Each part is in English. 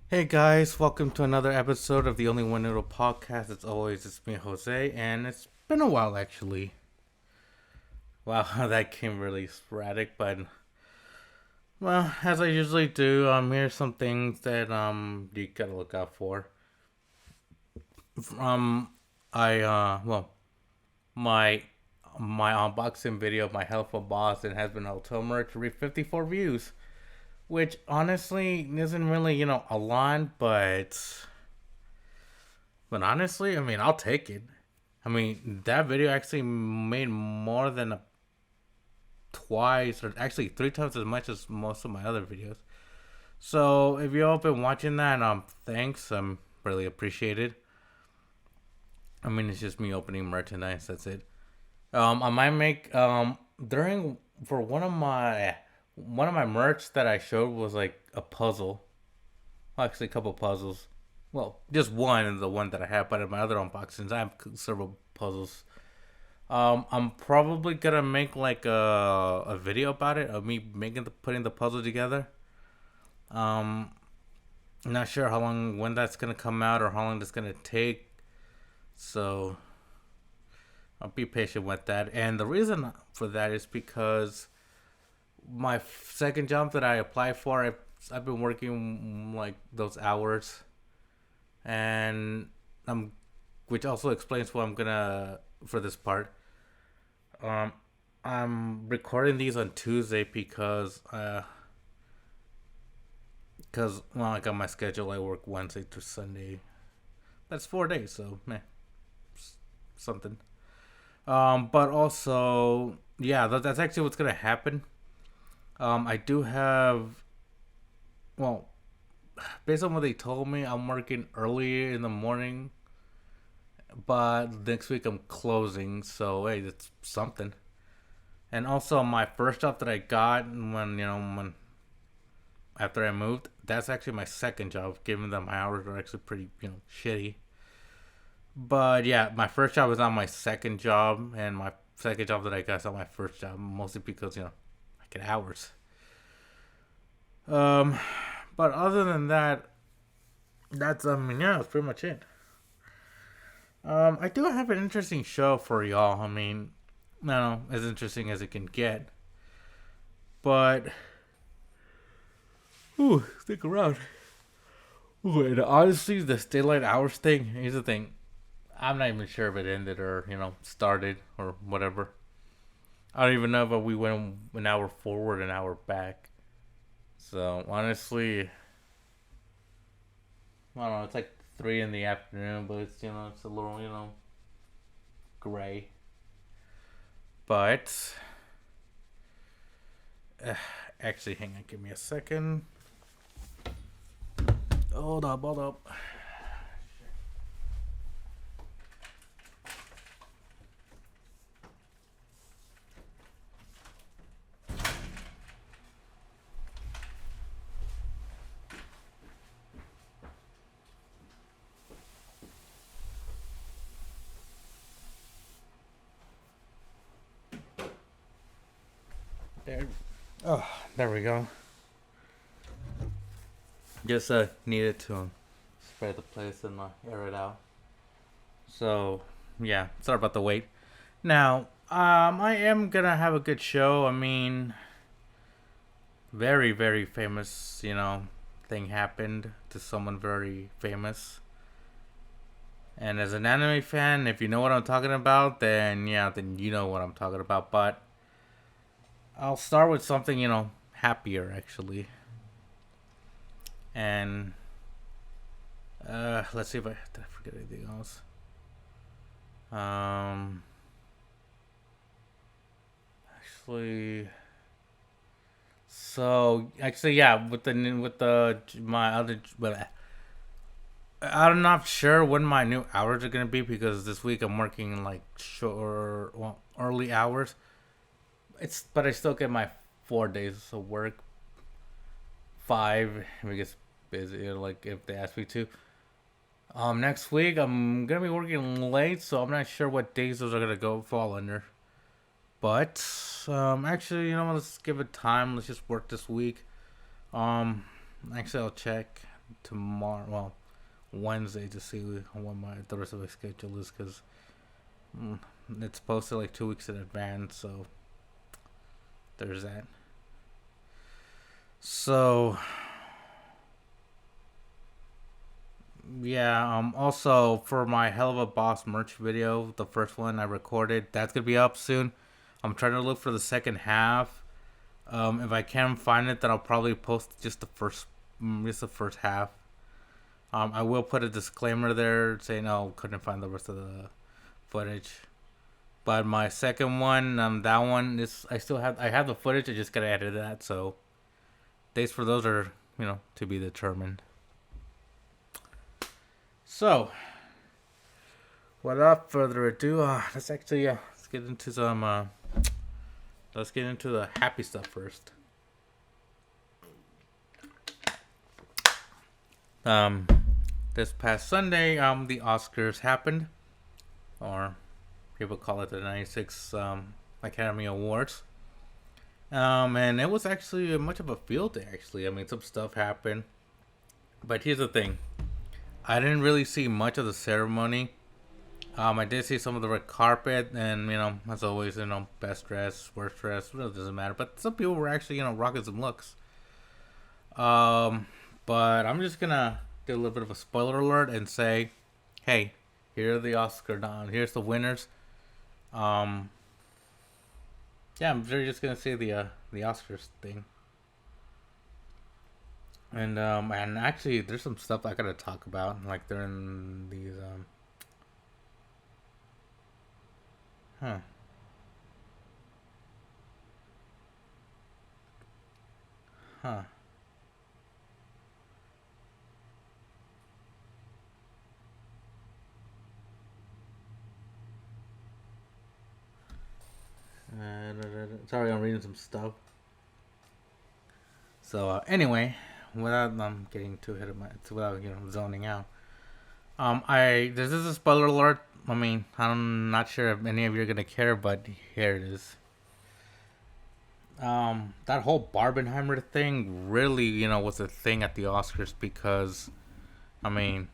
Hey guys, welcome to another episode of the Only One Noodle podcast. As always, it's me, Jose, and it's been a while actually. Wow, that came really sporadic, but well, as I usually do, here's some things that you gotta look out for. Um, well, my my unboxing video of my Helpful Boss and has been Hotel merch reached 54 views, which honestly isn't really a lot, but honestly, I mean, I'll take it. I mean, that video actually made more than twice, or actually three times as much as most of my other videos. So if you've all been watching that, thanks. I'm really appreciated. I mean, it's just me opening merchandise. That's it. I might make during for one of my merch that I showed was like a puzzle. Well, actually, a couple puzzles. Well, just one is the one that I have, but in my other unboxings, I have several puzzles. I'm probably gonna make like a video about it of me putting the puzzle together. Um, Not sure when that's gonna come out or how long that's gonna take. So I'll be patient with that. And the reason for that is because my second job that I applied for, I've been working like those hours, and I'm, which also explains why I'm gonna for this part. Um, I'm recording these on Tuesday because well, I got my schedule. I work Wednesday through Sunday. That's 4 days, so meh, something. But also, yeah, that's actually what's gonna happen. I do have, well, based on what they told me, I'm working early in the morning, but next week I'm closing. So hey, that's something. And also, my first job that I got when after I moved, that's actually my second job, given that my hours were actually pretty, shitty. But yeah, my first job was not my second job, and my second job that I got is not my first job, mostly because, I get hours. Um, but other than that, that's pretty much it. I do have an interesting show for y'all. I mean, no, as interesting as it can get. But, ooh, stick around. Ooh, and honestly, this daylight hours thing, here's the thing. I'm not even sure if it ended or started or whatever. I don't even know if we went an hour forward, an hour back. So honestly, I don't know. It's like 3 in the afternoon, but it's a little gray. But uh, actually, hang on, give me a second. Hold up, hold up. There. Oh, there we go. Just needed to spray the place and air it out. So yeah, sorry about the wait. Now, I am gonna have a good show. I mean, very very famous, thing happened to someone very famous. And as an anime fan, if you know what I'm talking about, then yeah, then you know what I'm talking about. But I'll start with something happier actually. And let's see if I did I forget anything else. Um, actually, so actually, yeah, with the my other, but I'm not sure when my new hours are gonna be because this week I'm working like short, well, early hours. But I still get my 4 days of work. Five if it gets busy, like if they ask me to. Next week I'm gonna be working late, so I'm not sure what days those are gonna go fall under. But actually, let's give it time. Let's just work this week. Um, Actually, I'll check. tomorrow. Well, Wednesday to see what the rest of my schedule is because it's posted like 2 weeks in advance. So there's that. So yeah. Also for my Hell of a Boss merch video, the first one I recorded, that's gonna be up soon. I'm trying to look for the second half. If I can find it, then I'll probably post just the first half. I will put a disclaimer there saying, "Oh, couldn't find the rest of the footage." But my second one, that one is I have the footage. I just gotta edit that. So dates for those are to be determined. So without further ado, let's get into some. Let's get into the happy stuff first. This past Sunday, the Oscars happened, or people call it the '96 Academy Awards. And it was actually much of a field day. Actually, I mean, some stuff happened, but here's the thing: I didn't really see much of the ceremony. I did see some of the red carpet, and as always, best dress, worst dress, really doesn't matter. But some people were actually, rocking some looks. But I'm just gonna do a little bit of a spoiler alert and say, hey, here are the here's the winners. Yeah, I'm just gonna say the Oscars thing. And actually, there's some stuff I gotta talk about, like during these Huh. Huh. Sorry, I'm reading some stuff. So anyway, without getting too ahead of without zoning out. This is a spoiler alert. I mean, I'm not sure if any of you are gonna care, but here it is. That whole Barbenheimer thing really, was a thing at the Oscars because, I mean,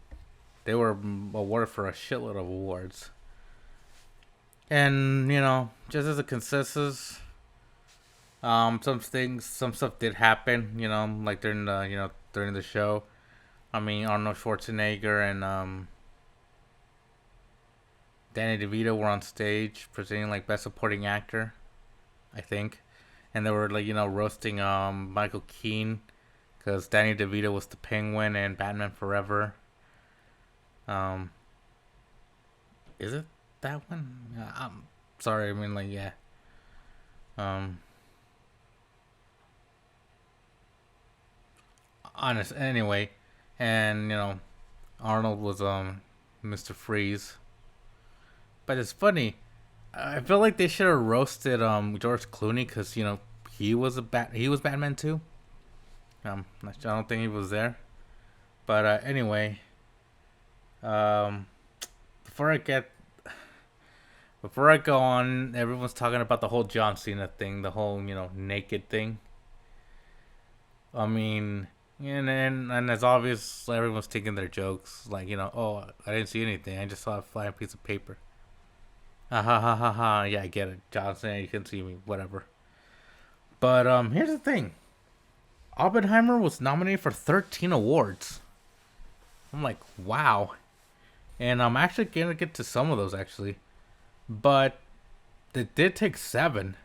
they were awarded for a shitload of awards. And, just as a consensus, some stuff did happen, like during the show. I mean, Arnold Schwarzenegger and, Danny DeVito were on stage presenting like Best Supporting Actor, I think. And they were like, roasting, Michael Keaton because Danny DeVito was the Penguin and Batman Forever. Is it that one? I'm sorry. I mean, like, yeah. Um, Honest. Anyway, and Arnold was Mr. Freeze. But it's funny. I feel like they should have roasted George Clooney because he was Batman too. I don't think he was there. But anyway, um, before I get before I go on, everyone's talking about the whole John Cena thing, the whole naked thing. I mean, and as obvious, everyone's taking their jokes like oh, I didn't see anything, I just saw a flying piece of paper. Ha ha ha ha ha. Yeah, I get it, John Cena. You can see me, whatever. But here's the thing: Oppenheimer was nominated for 13 awards. I'm like, wow. And I'm actually gonna get to some of those actually, but it did take 7,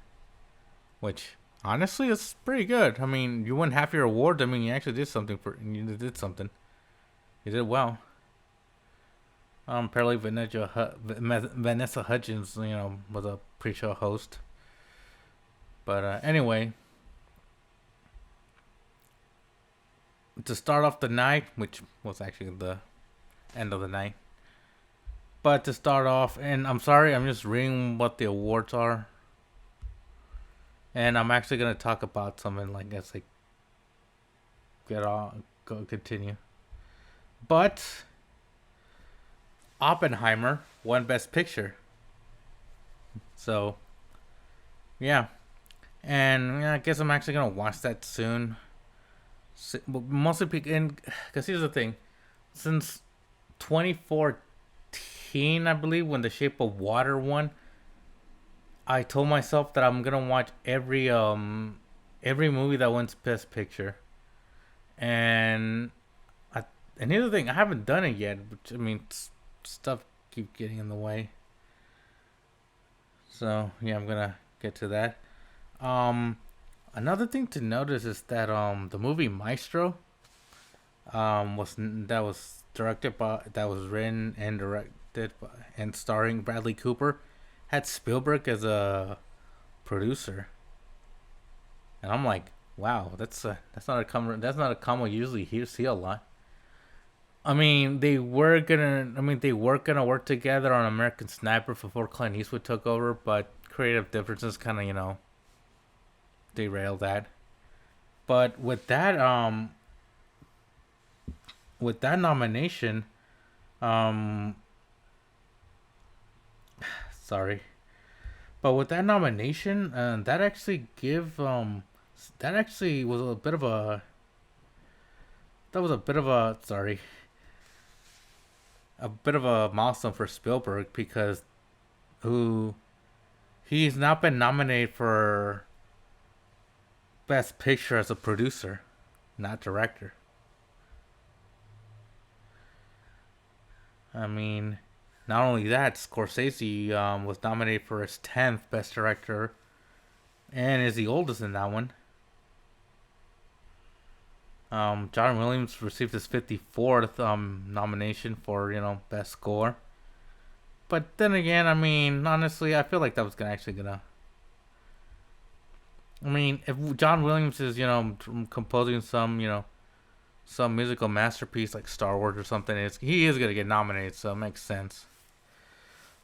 which honestly is pretty good. I mean, you won half your awards. I mean, you actually did something you did something. You did well. Apparently Vanessa Hudgens, was a pre-show host. But anyway, to start off the night, which was actually the end of the night. But to start off, and I'm sorry, I'm just reading what the awards are. And I'm actually gonna talk about something like as I continue. But Oppenheimer won Best Picture. So, yeah. And I guess I'm actually gonna watch that soon. Mostly because here's the thing, since 2014, I believe, when The Shape of Water won, I told myself that I'm gonna watch every movie that wins Best Picture, and and here's the thing, I haven't done it yet. Which, I mean, stuff keep getting in the way. So yeah, I'm gonna get to that. Um, Another thing to notice is that the movie Maestro was directed by, that was written and directed by, and starring Bradley Cooper, had Spielberg as a producer, and I'm like, wow, that's not a combo usually you see a lot. I mean, they were gonna work together on American Sniper before Clint Eastwood took over, but creative differences kind of derailed that. But with that nomination, um, sorry, but with that nomination, that actually was a bit of a that was a bit of a sorry a bit of a milestone for Spielberg, because who he's not been nominated for Best Picture as a producer, not director. I mean, not only that, Scorsese was nominated for his 10th Best Director and is the oldest in that one. John Williams received his 54th nomination for Best Score. But then again, I mean, honestly, I feel like that was gonna. I mean, if John Williams is composing some musical masterpiece like Star Wars or something, he is gonna get nominated, so it makes sense.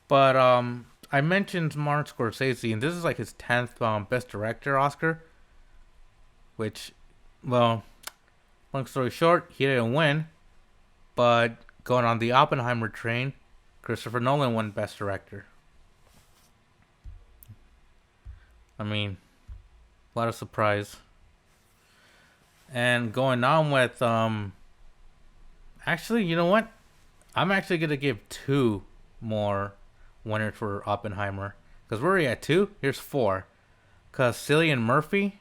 But I mentioned Martin Scorsese, and this is like his 10th Best Director Oscar, which, well, long story short, he didn't win. But going on the Oppenheimer train, Christopher Nolan won Best Director. I mean, what a surprise. And going on with actually, you know what? I'm actually gonna give two more winners for Oppenheimer, because we're already at two. Here's four. Because Cillian Murphy,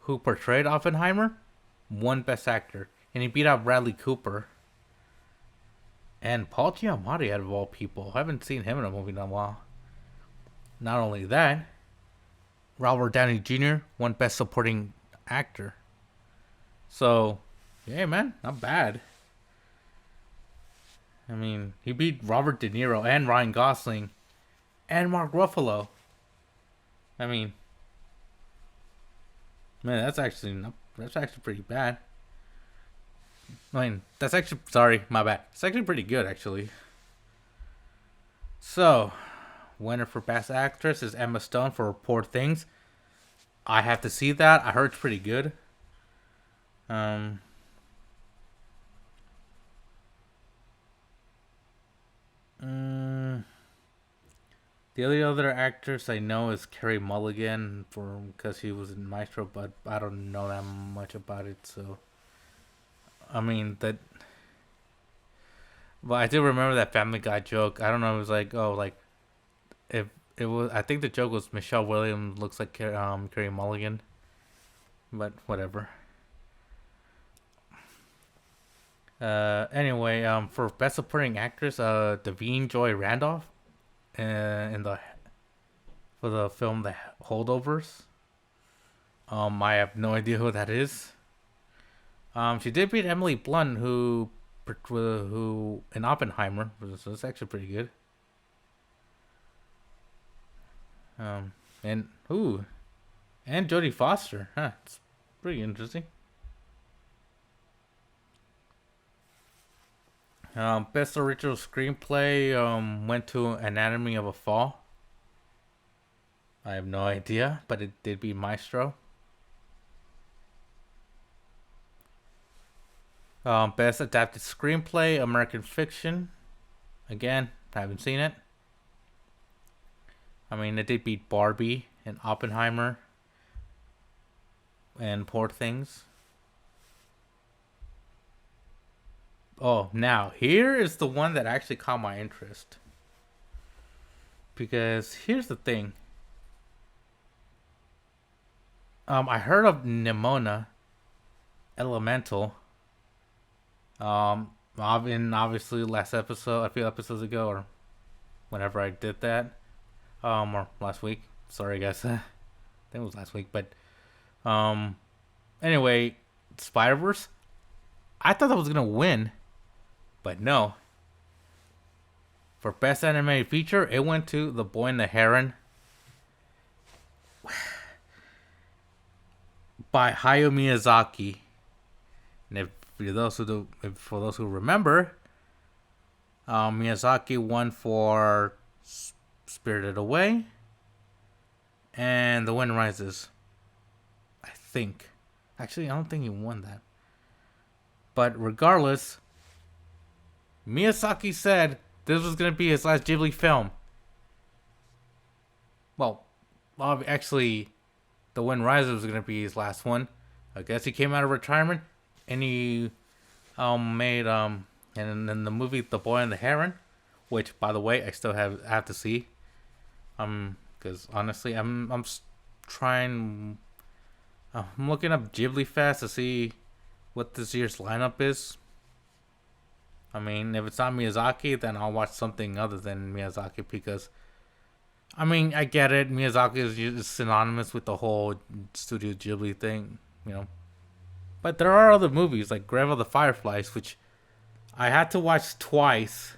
who portrayed Oppenheimer, won Best Actor, and he beat out Bradley Cooper. And Paul Giamatti, out of all people, I haven't seen him in a movie in a while. Not only that, Robert Downey Jr. won Best Supporting Actor. So, yeah, man, not bad. I mean, he beat Robert De Niro and Ryan Gosling and Mark Ruffalo. I mean, man, that's actually pretty bad. I mean, that's actually, sorry, my bad. It's actually pretty good, actually. So, winner for Best Actress is Emma Stone for Poor Things. I have to see that. I heard it's pretty good. Um, mm, the only other actress I know is Carey Mulligan, because he was in Maestro, but I don't know that much about it. So, I mean that. But I do remember that Family Guy joke. I don't know. It was like, oh, like if it was. I think the joke was Michelle Williams looks like Carey Mulligan, but whatever. Anyway, for Best Supporting Actress, Davine Joy Randolph, in the for the film The Holdovers. I have no idea who that is. She did beat Emily Blunt, who in Oppenheimer, so it's actually pretty good. And and Jodie Foster, huh? It's pretty interesting. Best original screenplay went to Anatomy of a Fall. I have no idea, but it did beat Maestro. Best adapted screenplay, American Fiction. Again, I haven't seen it. I mean, it did beat Barbie and Oppenheimer and Poor Things. Oh, now here is the one that actually caught my interest. Because here's the thing. I heard of Nimona Elemental. Obviously last episode, a few episodes ago, or whenever I did that, or last week. Sorry, guys. I think it was last week, but um, anyway, Spider Verse. I thought that was gonna win, but no. For best animated feature, it went to The Boy and the Heron by Hayao Miyazaki. And for those who remember, Miyazaki won for Spirited Away and The Wind Rises. I think. Actually, I don't think he won that. But regardless, Miyazaki said this was going to be his last Ghibli film. Well, actually, The Wind Rises was going to be his last one. I guess he came out of retirement and he made and then the movie The Boy and the Heron, which by the way I still have to see. Because honestly, I'm trying. I'm looking up Ghibli Fest to see what this year's lineup is. I mean, if it's not Miyazaki, then I'll watch something other than Miyazaki because, I mean, I get it. Miyazaki is synonymous with the whole Studio Ghibli thing, you know. But there are other movies like Grave of the Fireflies, which I had to watch twice.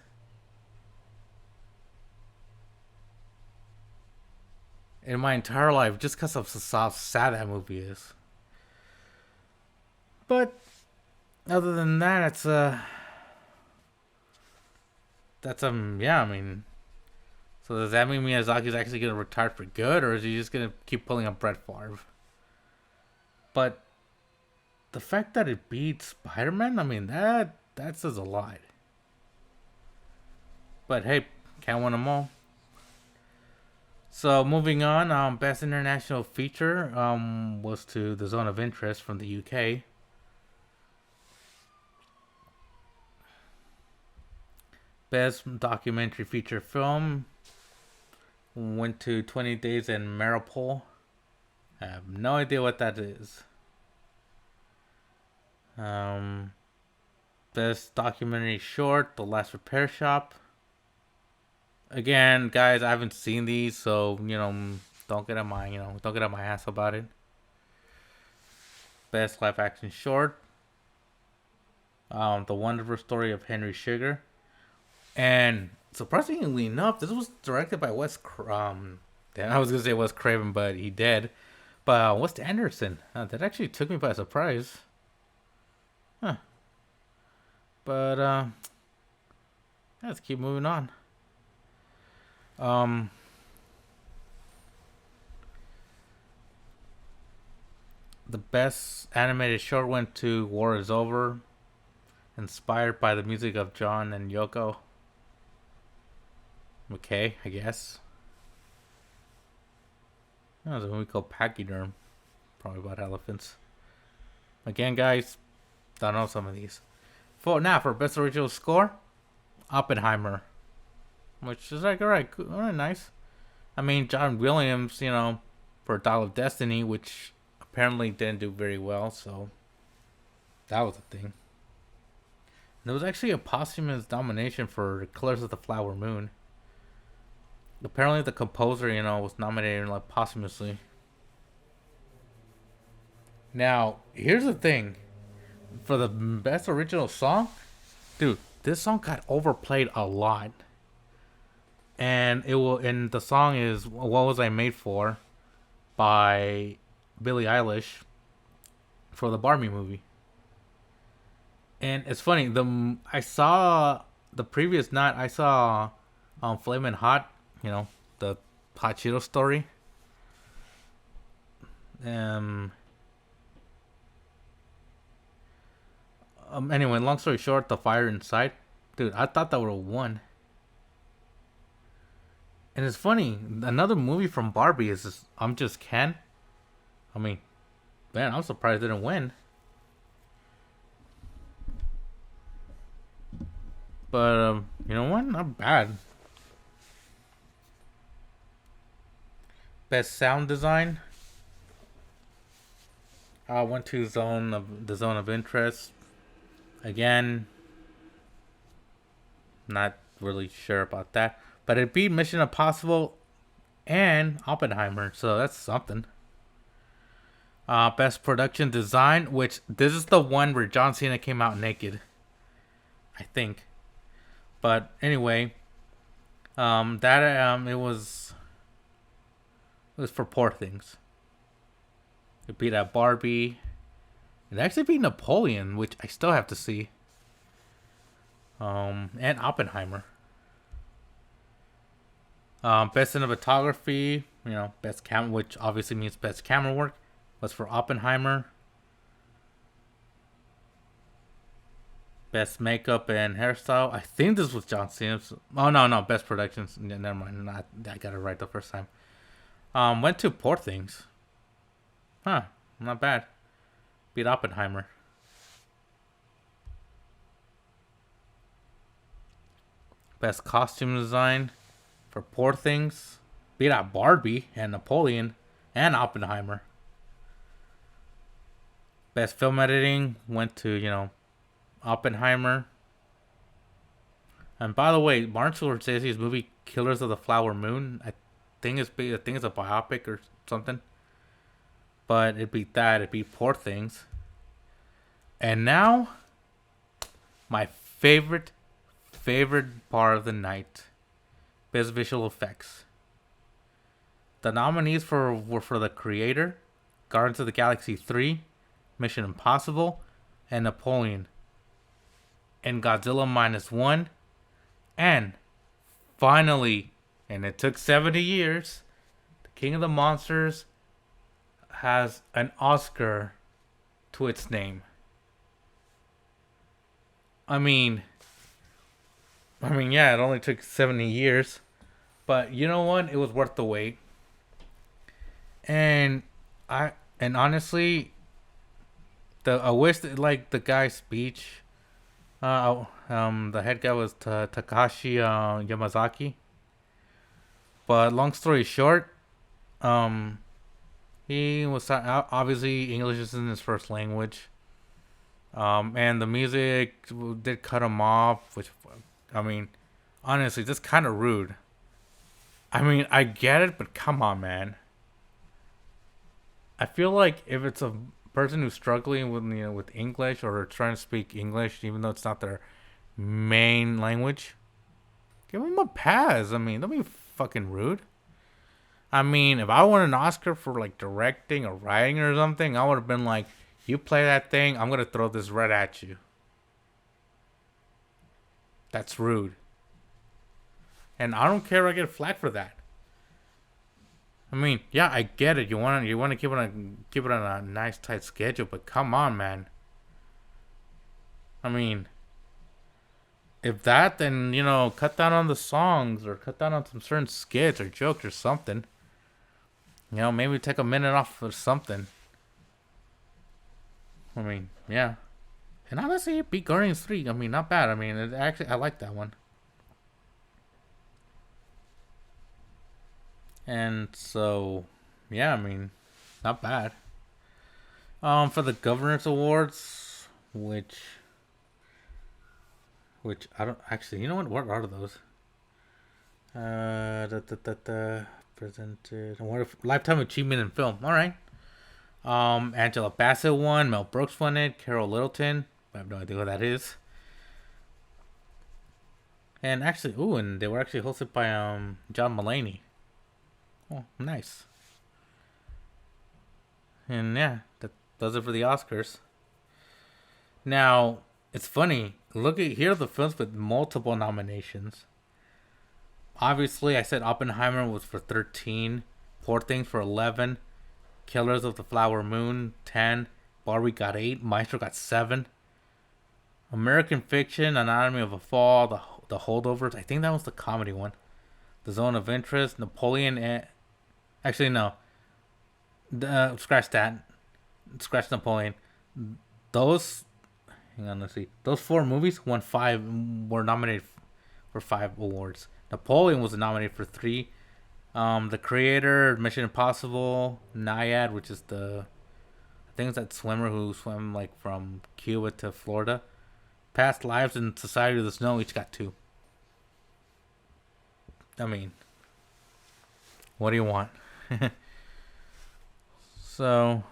In my entire life, just because of how sad that movie is. But other than that, yeah. I mean, so does that mean Miyazaki's actually gonna retire for good, or is he just gonna keep pulling up Brett Favre? But the fact that it beats Spider-Man, I mean that says a lot. But hey, can't win them all. So moving on, best international feature was to The Zone of Interest from the UK. Best documentary feature film went to 20 Days in Maripol. I have no idea what that is. Best documentary short, The Last Repair Shop. Again, guys, I haven't seen these, so don't get on my ass about it. Best live action short, The Wonderful Story of Henry Sugar, and surprisingly enough, this was directed by Wes. I was gonna say Wes Craven, but he did. But Wes Anderson. That actually took me by surprise. Huh. But let's keep moving on. The best animated short went to War is Over, inspired by the music of John and Yoko. Okay, I guess. That was a movie called Pachyderm, probably about elephants. Again, guys, don't know some of these. For best original score, Oppenheimer, which is like alright, nice. I mean, John Williams, for Dial of Destiny, which apparently didn't do very well, so that was a thing. And there was actually a posthumous nomination for Colors of the Flower Moon. Apparently, the composer, was nominated like posthumously. Now, here's the thing: for the best original song, dude, this song got overplayed a lot. And the song is "What Was I Made For" by Billie Eilish for the Barbie movie. And it's funny, I saw the previous night I saw Flamin' Hot, the Hot Cheeto story. Anyway, long story short, The Fire Inside, dude, I thought that would have won. And it's funny, another movie from Barbie is I'm Just Ken. I mean, man, I'm surprised it didn't win. But you know what? Not bad. Best sound design. I went to zone of interest. Again, not really sure about that. But it beat Mission Impossible and Oppenheimer, so that's something. Best production design, which this is the one where John Cena came out naked, I think. But anyway, that it was for Poor Things. It beat out Barbie. It actually beat Napoleon, which I still have to see. And Oppenheimer. Best cinematography, best camera, which obviously means best camera work, was for Oppenheimer. Best makeup and hairstyle. I think this was John Cena's. Oh no, best productions. Never mind. I got it right the first time. Went to Poor Things. Huh, not bad. Beat Oppenheimer. Best costume design for Poor Things. Beat out Barbie and Napoleon and Oppenheimer. Best film editing went to, Oppenheimer. And by the way, Martin Scorsese's movie Killers of the Flower Moon, I think it's a biopic or something. But it beat that. It beat Poor Things. And now, my favorite part of the night. Best visual effects. The nominees were for The Creator, Guardians of the Galaxy 3, Mission Impossible, and Napoleon. And Godzilla -1. And finally, and it took 70 years, the King of the Monsters has an Oscar to its name. I mean, yeah, it only took 70 years. But you know what? It was worth the wait. And honestly, I wish that, like, the guy's speech. The head guy was Takashi Yamazaki. But long story short, he was obviously English isn't his first language. And the music did cut him off, which, honestly, that's kind of rude. I get it, but come on, man. I feel like if it's a person who's struggling with English or trying to speak English, even though it's not their main language, give them a pass. Don't be fucking rude. If I won an Oscar for like directing or writing or something, I would have been like, you play that thing, I'm gonna throw this right at you. That's rude. And I don't care if I get flack for that. Yeah, I get it. You want to keep it on a nice tight schedule, but come on, man. If that, then cut down on the songs or cut down on some certain skits or jokes or something. Maybe take a minute off or something. Yeah. And honestly, it beat Guardians 3. Not bad. I like that one. And so, yeah, not bad. For the Governors Awards, which I don't actually. You know what are those? Presented. What if Lifetime Achievement in Film? All right. Angela Bassett won. Mel Brooks won it. Carol Littleton. I have no idea who that is. And actually, and they were actually hosted by John Mulaney. Oh, nice. And yeah, that does it for the Oscars. Now, it's funny. Here are the films with multiple nominations. Obviously, I said Oppenheimer was for 13. Poor Things for 11. Killers of the Flower Moon, 10. Barbie got 8. Maestro got 7. American Fiction, Anatomy of a Fall, the Holdovers. I think that was the comedy one. The Zone of Interest, Napoleon. Actually, no. Scratch that. Scratch Napoleon. Those. Hang on, let's see. Those four movies won five, were nominated for five awards. Napoleon was nominated for three. The Creator, Mission Impossible, Naiad, which is I think it's that swimmer who swam like from Cuba to Florida. Past Lives and Society of the Snow each got two. I mean, what do you want? so,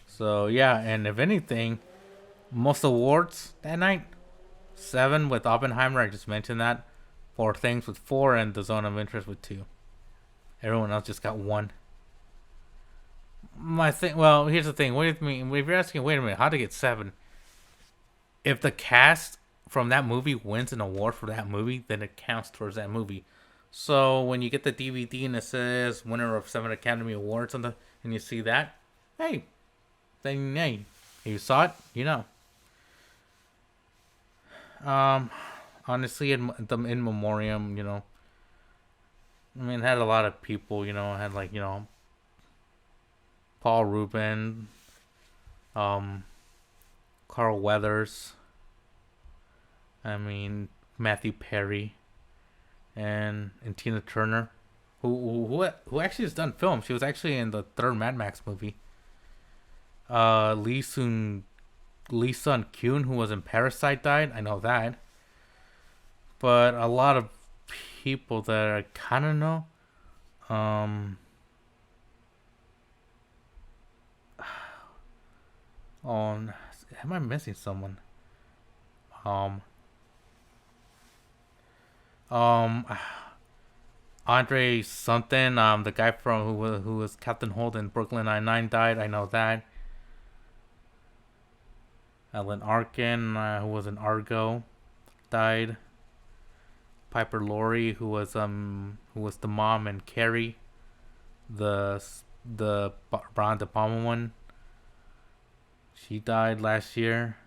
so yeah, and if anything, most awards that night, 7 with Oppenheimer. I just mentioned that. 4 Things with 4, and The Zone of Interest with 2. Everyone else just got 1. My thing. Well, here's the thing. What do you mean? If you're asking, wait a minute, how to get 7? If the cast from that movie wins an award for that movie, then it counts towards that movie. So when you get the DVD and it says winner of 7 Academy Awards and you see that, hey, then hey, you saw it, you know. Honestly, in memoriam, you know, I mean, it had a lot of people, you know, it had like, you know, Paul Rubin, Carl Weathers, I mean, Matthew Perry, and Tina Turner, who actually has done film. She was actually in the third Mad Max movie. Lee Sun Kyun, who was in Parasite, died. I know that. But a lot of people that I kind of know. On, am I missing someone? Andre something. The guy from who was Captain Holt in Brooklyn Nine-Nine died. I know that. Alan Arkin, who was in Argo, died. Piper Laurie, who was the mom in Carrie, the Brian De Palma one. She died last year,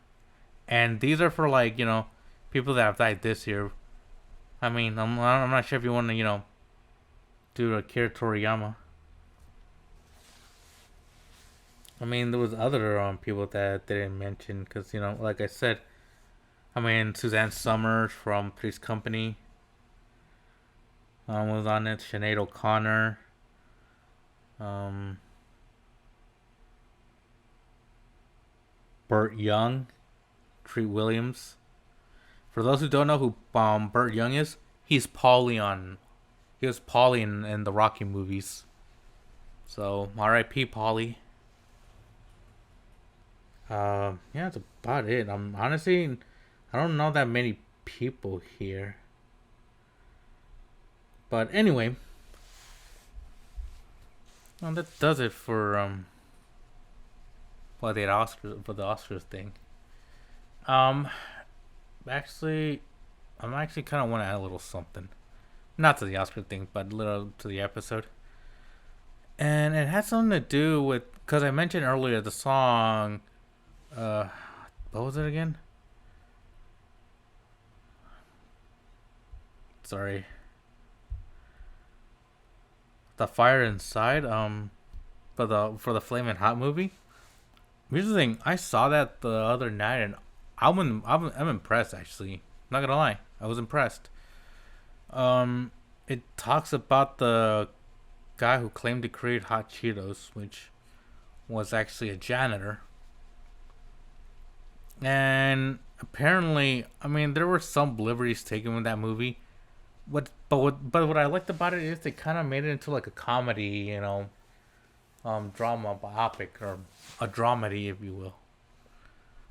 and these are for, like, you know, people that have died this year. I mean, I'm not sure if you want to, you know, do Akira Toriyama. I mean, there was other people that they didn't mention because, you know, like I said, I mean, Suzanne Summers from Three's Company was on it. Sinead O'Connor. Burt Young. Treat Williams. For those who don't know who Burt Young is, he's Paulie on. He was Paulie in the Rocky movies. So, R.I.P. Paulie. Yeah, that's about it. Honestly, I don't know that many people here. But anyway, well, that does it for the Oscars thing. Actually, I'm actually kind of want to add a little something, not to the Oscar thing, but a little to the episode. And it has something to do with, because I mentioned earlier the song. What was it again? Sorry. The Fire Inside. For the Flamin' Hot movie. Here's the thing. I saw that the other night, and I'm impressed. Actually, not gonna lie, I was impressed. It talks about the guy who claimed to create hot Cheetos, which was actually a janitor. And apparently, I mean, there were some liberties taken with that movie. But what I liked about it is they kind of made it into like a comedy, you know, drama biopic, or a dramedy, if you will.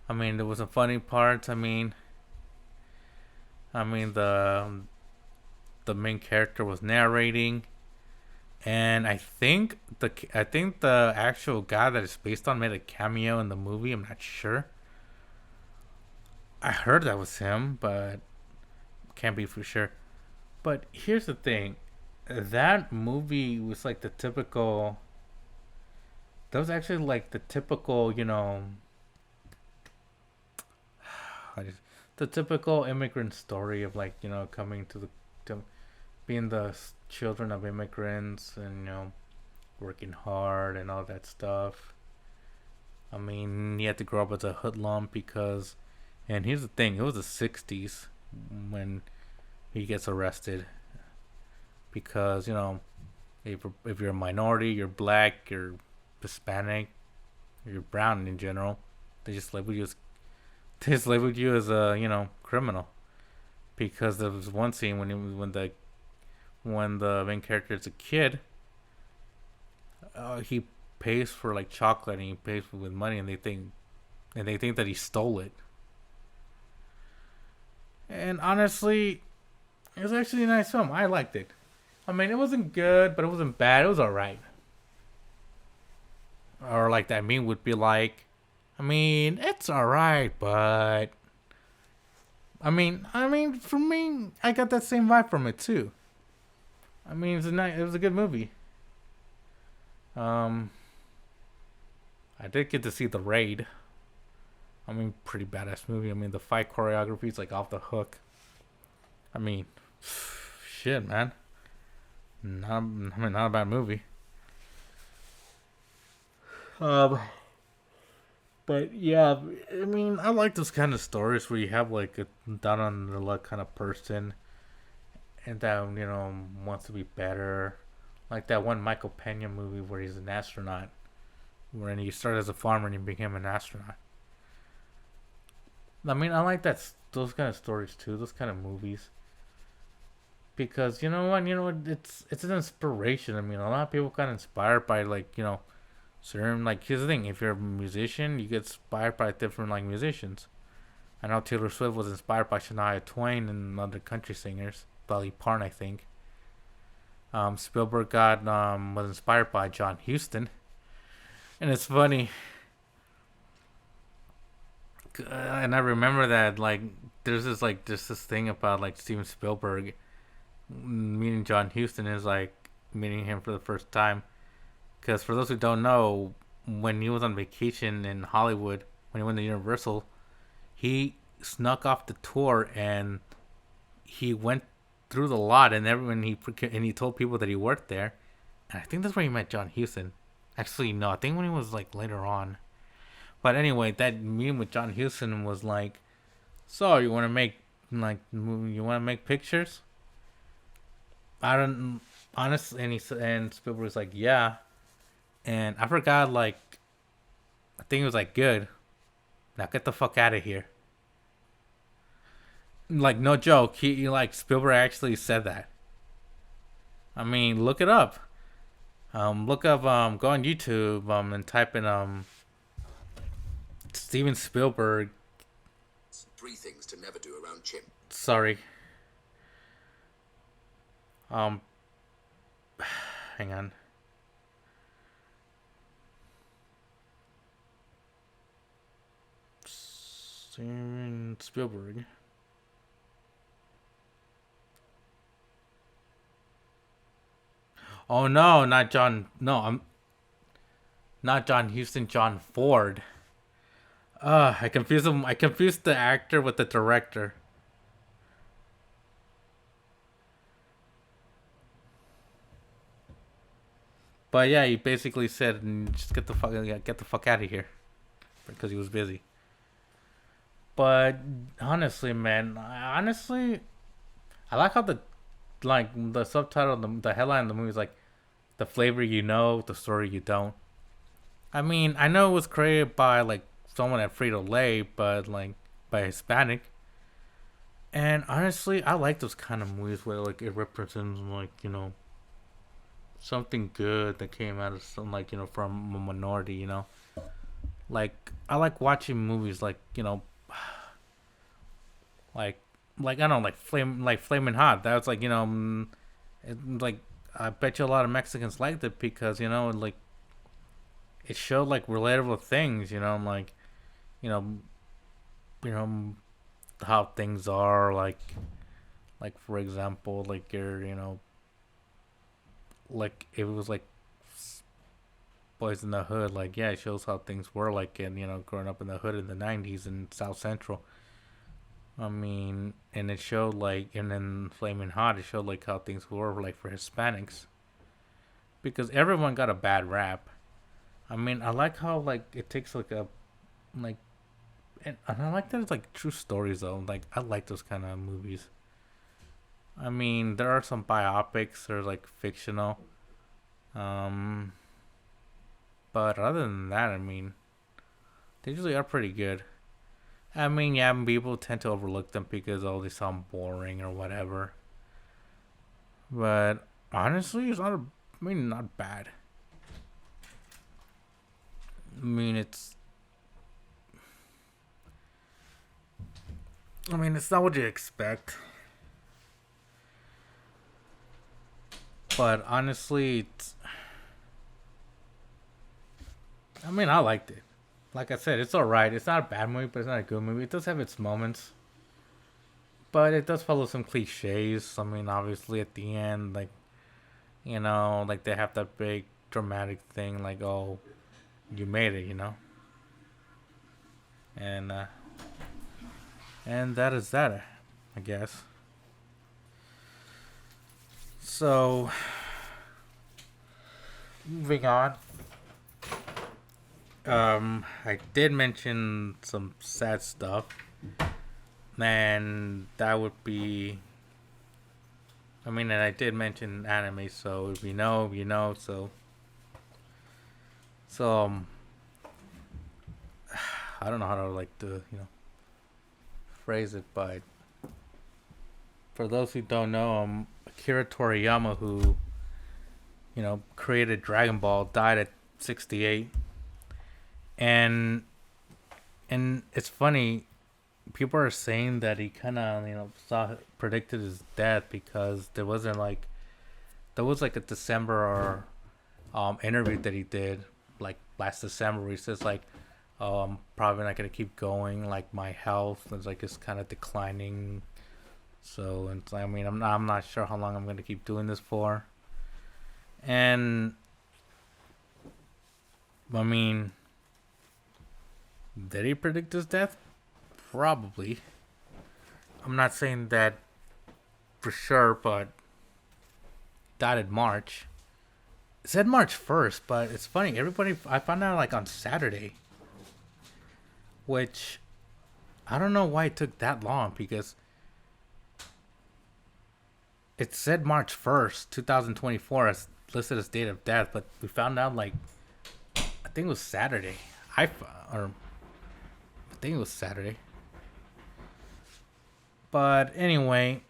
I mean, there was some funny parts. The main character was narrating, and I think the actual guy that it's based on made a cameo in the movie. I'm not sure. I heard that was him, but can't be for sure. But here's the thing. That movie was like the typical. That was actually like the typical, you know. The typical immigrant story of, like, you know, coming to being the children of immigrants, and, you know, working hard and all that stuff. I mean, he had to grow up as a hoodlum because, and here's the thing, it was the '60s when he gets arrested because if you're a minority, you're black, you're Hispanic, you're brown in general, they just label you as a criminal because there was one scene when the main character is a kid, he pays for like chocolate and he pays for with money and they think that he stole it. And honestly, it was actually a nice film. I liked it. I mean, it wasn't good, but it wasn't bad. It was alright. Or like that meme would be like, I mean, it's alright, but for me, I got that same vibe from it too. I mean, it was a good movie. Um, I did get to see The Raid. I mean, pretty badass movie. I mean, the fight choreography is like off the hook. I mean, shit, man. Not a bad movie. Um, but yeah, I mean, I like those kind of stories where you have like a down on the luck kind of person, and that wants to be better. Like that one Michael Pena movie where he's an astronaut, where he started as a farmer and he became an astronaut. I mean, I like those kind of stories too, those kind of movies, because it's an inspiration. I mean, a lot of people got inspired by like certain like here's the thing: if you're a musician, you get inspired by different like musicians. I know Taylor Swift was inspired by Shania Twain and other country singers, Dolly Parton, I think. Spielberg got was inspired by John Huston, and it's funny. And I remember that like there's this thing about like Steven Spielberg meeting John Huston is like meeting him for the first time. Because for those who don't know, when he was on vacation in Hollywood, when he went to Universal, he snuck off the tour and he went through the lot and he told people that he worked there. And I think that's where he met John Huston. Actually, no, I think when he was like later on. But anyway, that meeting with John Huston was like, so you want to make pictures? I don't honestly, and Spielberg was like, yeah. And I forgot, like, I think it was like, good. Now get the fuck out of here. Like, no joke. Like, Spielberg actually said that. I mean, look it up. Go on YouTube, and type in, Steven Spielberg. Three things to never do around Chim. Sorry. Hang on. Steven Spielberg. Oh no, not John. No, I'm not John Huston. John Ford. I confused him. I confused the actor with the director. But yeah, he basically said, "Just get the fuck out of here," because he was busy. But honestly, man, I like how the subtitle, the headline of the movie is like, the flavor you know, the story you don't. I mean, I know it was created by like someone at Frito Lay, but like by Hispanic. And honestly, I like those kind of movies where like it represents like something good that came out of some like from a minority. Like I like watching movies like like I don't know, like Flaming Hot. That was like like I bet you a lot of Mexicans liked it because like it showed like relatable things. Like you know you know how things are like for example like like it was like Boys in the Hood, like yeah, it shows how things were like in growing up in the hood in the '90s in South Central. I mean, and it showed like, and then Flaming Hot, it showed like how things were like for Hispanics because everyone got a bad rap. I mean, I like how like it takes like a like, and I like that it's like true stories though. Like I like those kind of movies. I mean, there are some biopics that are like fictional. Um, but other than that, I mean, they usually are pretty good. I mean, yeah, people tend to overlook them because oh, they sound boring or whatever. But honestly, it's not. I mean, not bad. I mean, it's. I mean, it's not what you expect. But honestly, it's, I mean, I liked it. Like I said, it's alright. It's not a bad movie, but it's not a good movie. It does have its moments. But it does follow some cliches. I mean, obviously, at the end, like, like they have that big dramatic thing, like, oh, you made it, And, uh, and that is that, I guess. So, moving on. I did mention some sad stuff, and that would be. I mean, and I did mention anime, so if you know, you know. So I don't know how to like to phrase it, but for those who don't know, Akira Toriyama, who created Dragon Ball, died at 68, and it's funny. People are saying that he kind of saw predicted his death because there was like a December or interview that he did like last December where he says like I'm probably not gonna keep going, like my health is like it's kind of declining, so it's, I mean I'm not sure how long I'm gonna keep doing this for. And I mean, did he predict his death? Probably. I'm not saying that for sure, but died in March. It said March 1st, but it's funny. Everybody, I found out like on Saturday, which I don't know why it took that long because it said March 1st, 2024 as listed as date of death, but we found out like I think it was Saturday. Or I think it was Saturday. But anyway,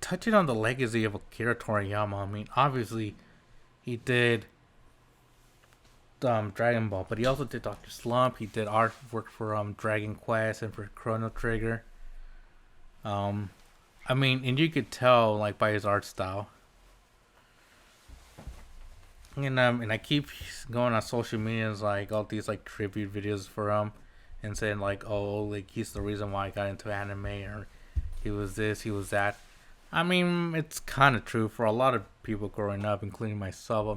touching on the legacy of Akira Toriyama, I mean, obviously, he did Dragon Ball, but he also did Doctor Slump. He did artwork for Dragon Quest and for Chrono Trigger. I mean, and you could tell like by his art style. And I keep going on social media and like all these like tribute videos for him, and saying like, oh, like he's the reason why I got into anime, or he was this, he was that. I mean, it's kind of true for a lot of people growing up, including myself.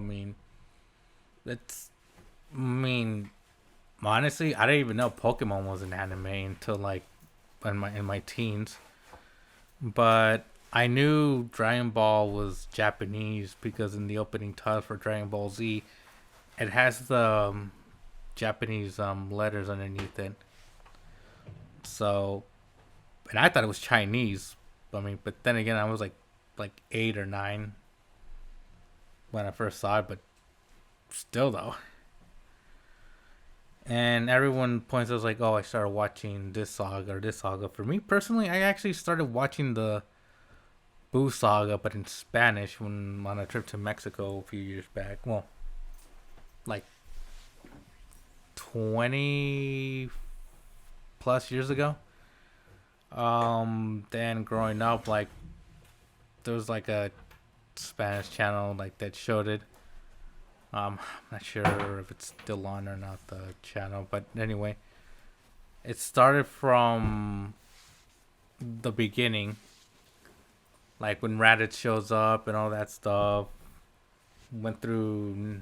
It's, I mean, honestly, I didn't even know Pokemon was an anime until like in my teens. But I knew Dragon Ball was Japanese because in the opening title for Dragon Ball Z, it has the Japanese letters underneath it. So, and I thought it was Chinese. I mean, but then again, I was like 8 or 9 when I first saw it, but still though. And everyone points out like, oh, I started watching this saga or this saga. For me personally, I actually started watching the Boo saga, but in Spanish when on a trip to Mexico a few years back. Well, like 20 plus years ago. Then growing up, like there was like a Spanish channel like that showed it. I'm not sure if it's still on or not, the channel, but anyway, it started from the beginning, like when Raditz shows up and all that stuff. Went through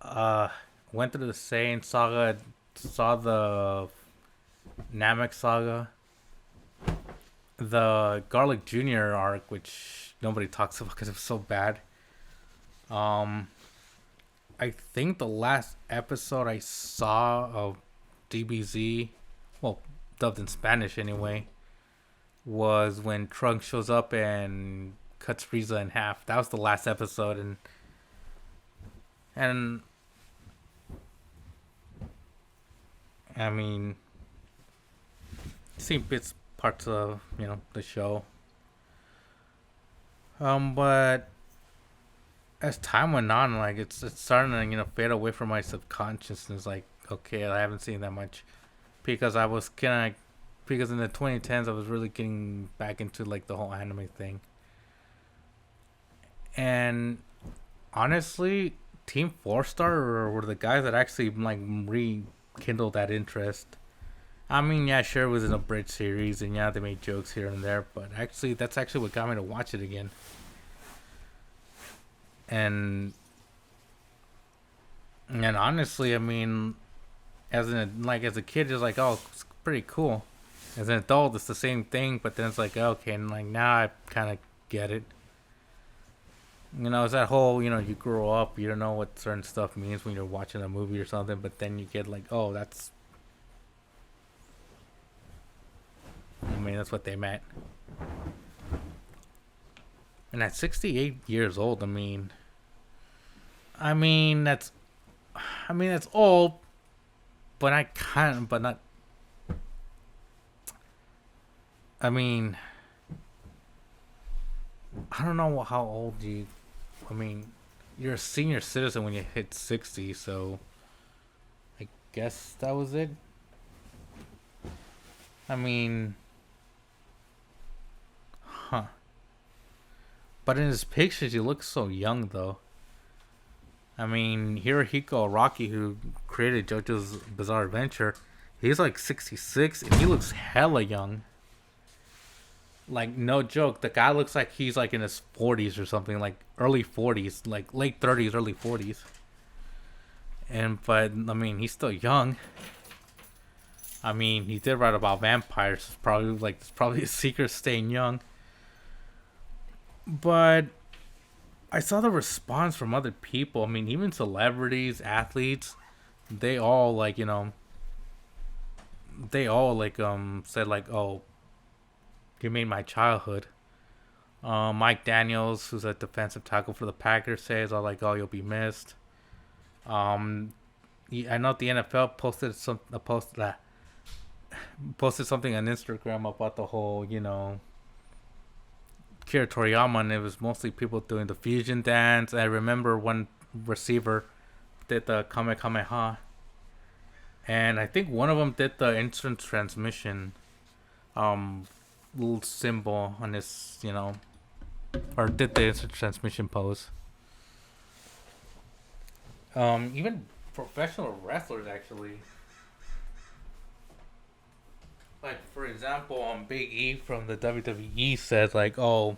uh went through the Saiyan saga, saw the Namek saga, the Garlic Jr. arc, which nobody talks about because it was so bad. Um, I think the last episode I saw of DBZ, well, dubbed in Spanish anyway, was when Trunks shows up and cuts Frieza in half. That was the last episode, and I mean, seen bits parts of the show. But as time went on, like it's starting to fade away from my subconsciousness. Like, okay, I haven't seen that much because I was kind of because in the 2010s I was really getting back into like the whole anime thing. And honestly, Team Four Star were the guys that actually like rekindled that interest. I mean, yeah, sure, it was in a bridge series, and yeah, they made jokes here and there, but actually, that's actually what got me to watch it again. And honestly, I mean, as a kid, it's like, oh, it's pretty cool. As an adult, it's the same thing, but then it's like, okay, and like now I kind of get it. It's that whole, you grow up, you don't know what certain stuff means when you're watching a movie or something, but then you get like, oh, that's what they meant. And at 68 years old, I mean that's old, but but not. I mean, I don't know how old you. I mean, you're a senior citizen when you hit 60, so I guess that was it. I mean, huh. But in his pictures, he looks so young, though. I mean, Hirohiko Araki, who created JoJo's Bizarre Adventure, he's like 66, and he looks hella young. Like, no joke, the guy looks like he's like in his 40s or something, like early 40s, like late 30s, early 40s. But I mean, he's still young. I mean, he did write about vampires. It's probably a secret staying young. But I saw the response from other people. I mean, even celebrities, athletes, they all said like, "Oh, you made my childhood." Mike Daniels, who's a defensive tackle for the Packers, says, "Oh, like, oh, you'll be missed." I know the NFL posted something on Instagram about the whole, Akira Toriyama, and it was mostly people doing the fusion dance. I remember one receiver did the Kamehameha, and I think one of them did the instant transmission little symbol on his, or did the instant transmission pose. Even professional wrestlers actually. Like, for example, Big E from the WWE says like, "Oh,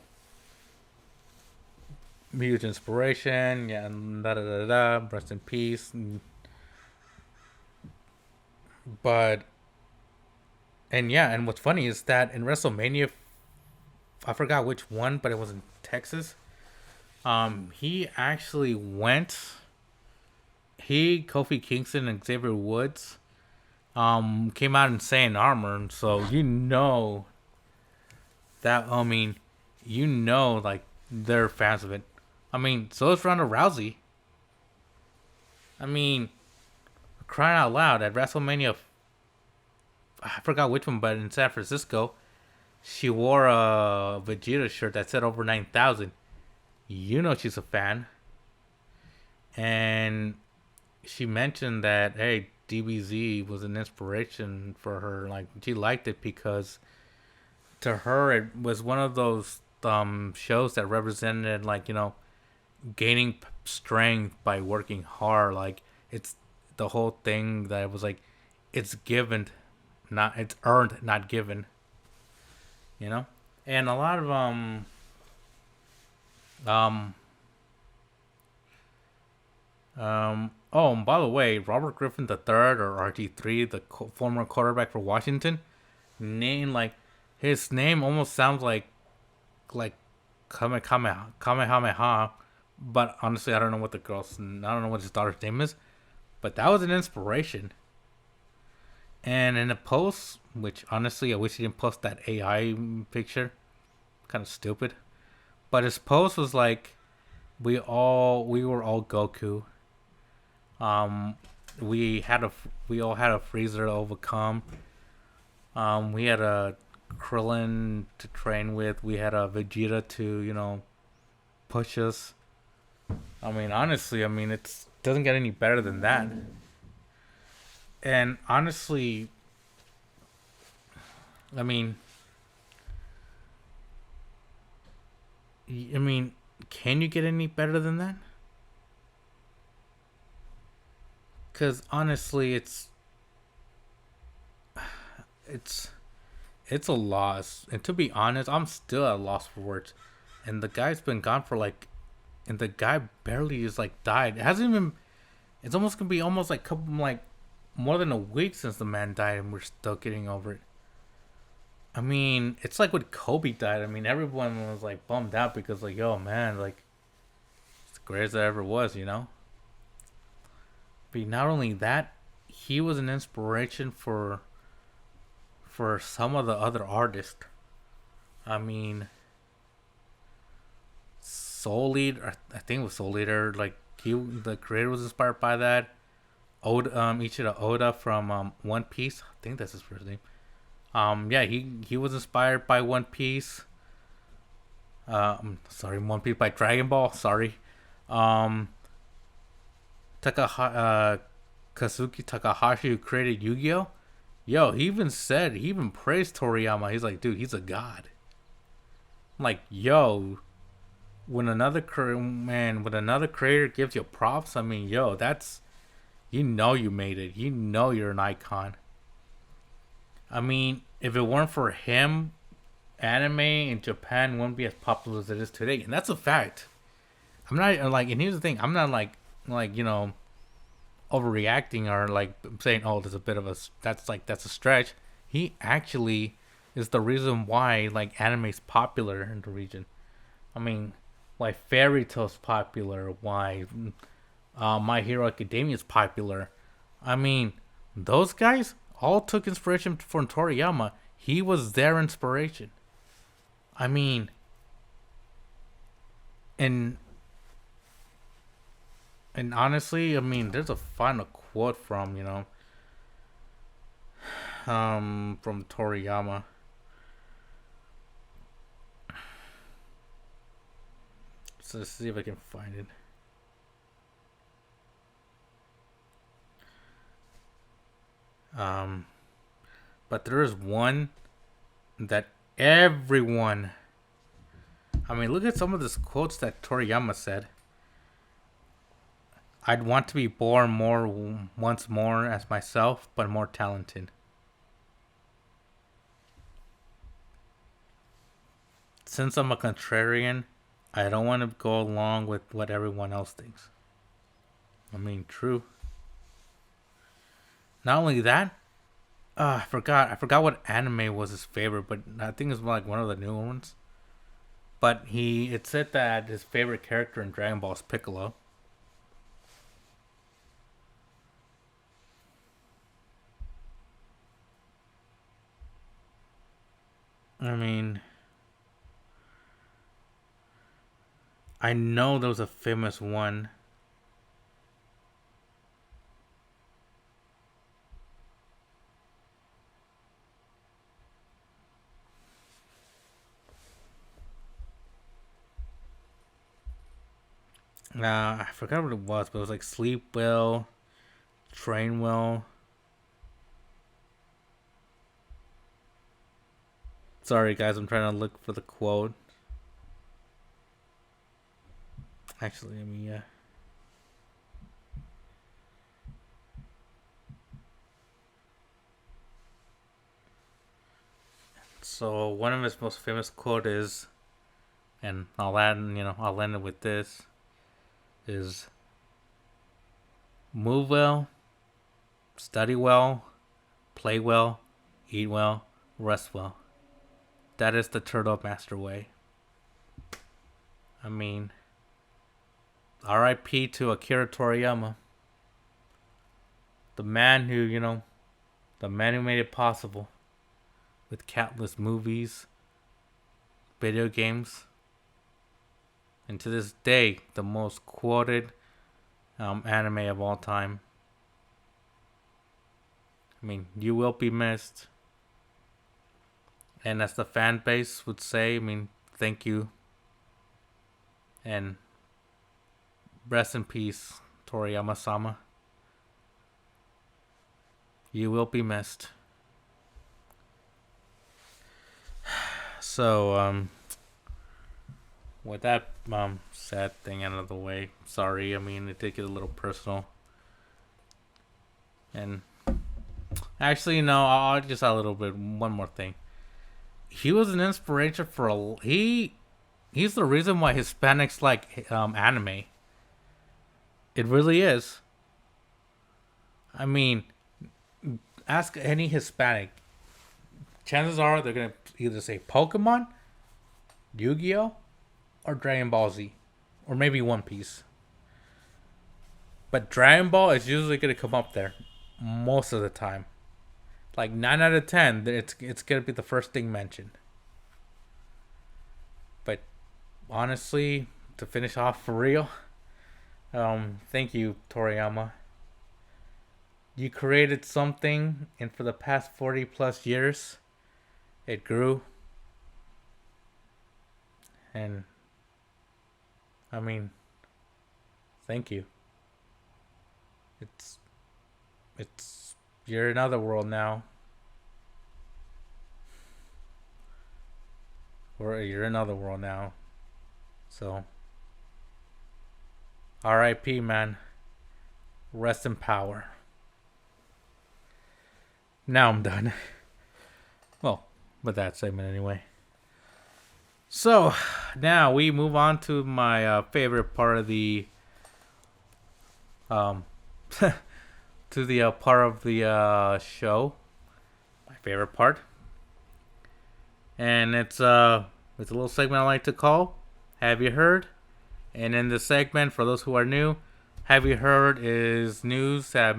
huge inspiration, yeah, and da da da da, rest in peace." But and what's funny is that in WrestleMania, I forgot which one, but it was in Texas. He actually went. He, Kofi Kingston, and Xavier Woods came out in Sayonara, and so that like they're fans of it. I mean, so is Ronda Rousey. I mean, crying out loud at WrestleMania, I forgot which one, but in San Francisco, she wore a Vegeta shirt that said over 9,000. She's a fan, and she mentioned that, hey, DBZ was an inspiration for her. Like, she liked it because to her it was one of those shows that represented like gaining strength by working hard. Like, it's the whole thing that it was like it's given, not it's earned, not given. And a lot of um oh, and by the way, Robert Griffin III, or RG3, the former quarterback for Washington, name like his name almost sounds like Kamehameha. But honestly, I don't know what I don't know what his daughter's name is. But that was an inspiration. And in a post, which honestly, I wish he didn't post that AI picture. Kind of stupid. But his post was like, we were all Goku. Um, we all had a freezer to overcome. We had a Krillin to train with. We had a Vegeta to push us. I mean, honestly, it doesn't get any better than that. And honestly, I mean, I mean, can you get any better than that? Because honestly, it's it's a loss. And to be honest, I'm still at a loss for words. And the guy's been gone for and the guy barely is died. It hasn't even. It's almost gonna be almost more than a week since the man died, and we're still getting over it. I mean, it's like when Kobe died. I mean, everyone was bummed out because yo man, it's the greatest that ever was. But not only that, he was an inspiration for some of the other artists. I mean, Soul Leader, I think it was Soul Leader. The creator was inspired by that. Oda, Ichiro Oda from One Piece. I think that's his first name. Yeah, he was inspired by One Piece. Sorry, One Piece by Dragon Ball. Sorry. Kazuki Takahashi, who created Yu-Gi-Oh. Yo, he even praised Toriyama. He's like, dude, he's a god. I'm like, yo, when another creator gives you props, I mean, yo, that's you made it. You're an icon. I mean, if it weren't for him, anime in Japan wouldn't be as popular as it is today, and that's a fact. I'm not and here's the thing, I'm not overreacting or saying, oh, there's a bit of that's a stretch. He actually is the reason why anime's popular in the region. I mean, why Fairy Tail's popular, why My Hero Academia is popular. I mean, those guys all took inspiration from Toriyama. He was their inspiration. I mean, and honestly, I mean, there's a final quote from from Toriyama. So let's see if I can find it. But there is one that everyone. I mean, look at some of these quotes that Toriyama said. I'd want to be born once more as myself, but more talented. Since I'm a contrarian, I don't want to go along with what everyone else thinks. I mean, true. Not only that, I forgot what anime was his favorite, but I think it's one of the new ones. But it said that his favorite character in Dragon Ball is Piccolo. I mean, I know there was a famous one. I forgot what it was, but it was sleep well, train well. Sorry, guys, I'm trying to look for the quote. Actually, I mean, yeah. So one of his most famous quote is, and I'll end it with this, is move well, study well, play well, eat well, rest well. That is the Turtle Master way. I mean, R.I.P. to Akira Toriyama, the man who, the man who made it possible with countless movies, video games, and to this day, the most quoted anime of all time. I mean, you will be missed. And as the fan base would say, I mean, thank you. And rest in peace, Toriyama-sama. You will be missed. So, with that sad thing out of the way, sorry, I mean, it did get a little personal. And actually, no, I'll just add a little bit, one more thing. He was an inspiration for he's the reason why Hispanics like anime. It really is. I mean, ask any Hispanic. Chances are they're gonna either say Pokemon, Yu-Gi-Oh, or Dragon Ball Z, or maybe One Piece. But Dragon Ball is usually gonna come up there most of the time. Like 9 out of 10, it's gonna be the first thing mentioned. But honestly, to finish off for real, thank you, Toriyama. You created something, and for the past 40 plus years, it grew. And I mean, thank you. It's you're in another world now. Or you're in another world now. So, R.I.P. man. Rest in power. Now I'm done. Well, with that segment anyway. So, now we move on to my favorite part of the to the part of the show. My favorite part. And it's a little segment I like to call Have You Heard? And in this segment, for those who are new, Have You Heard is news that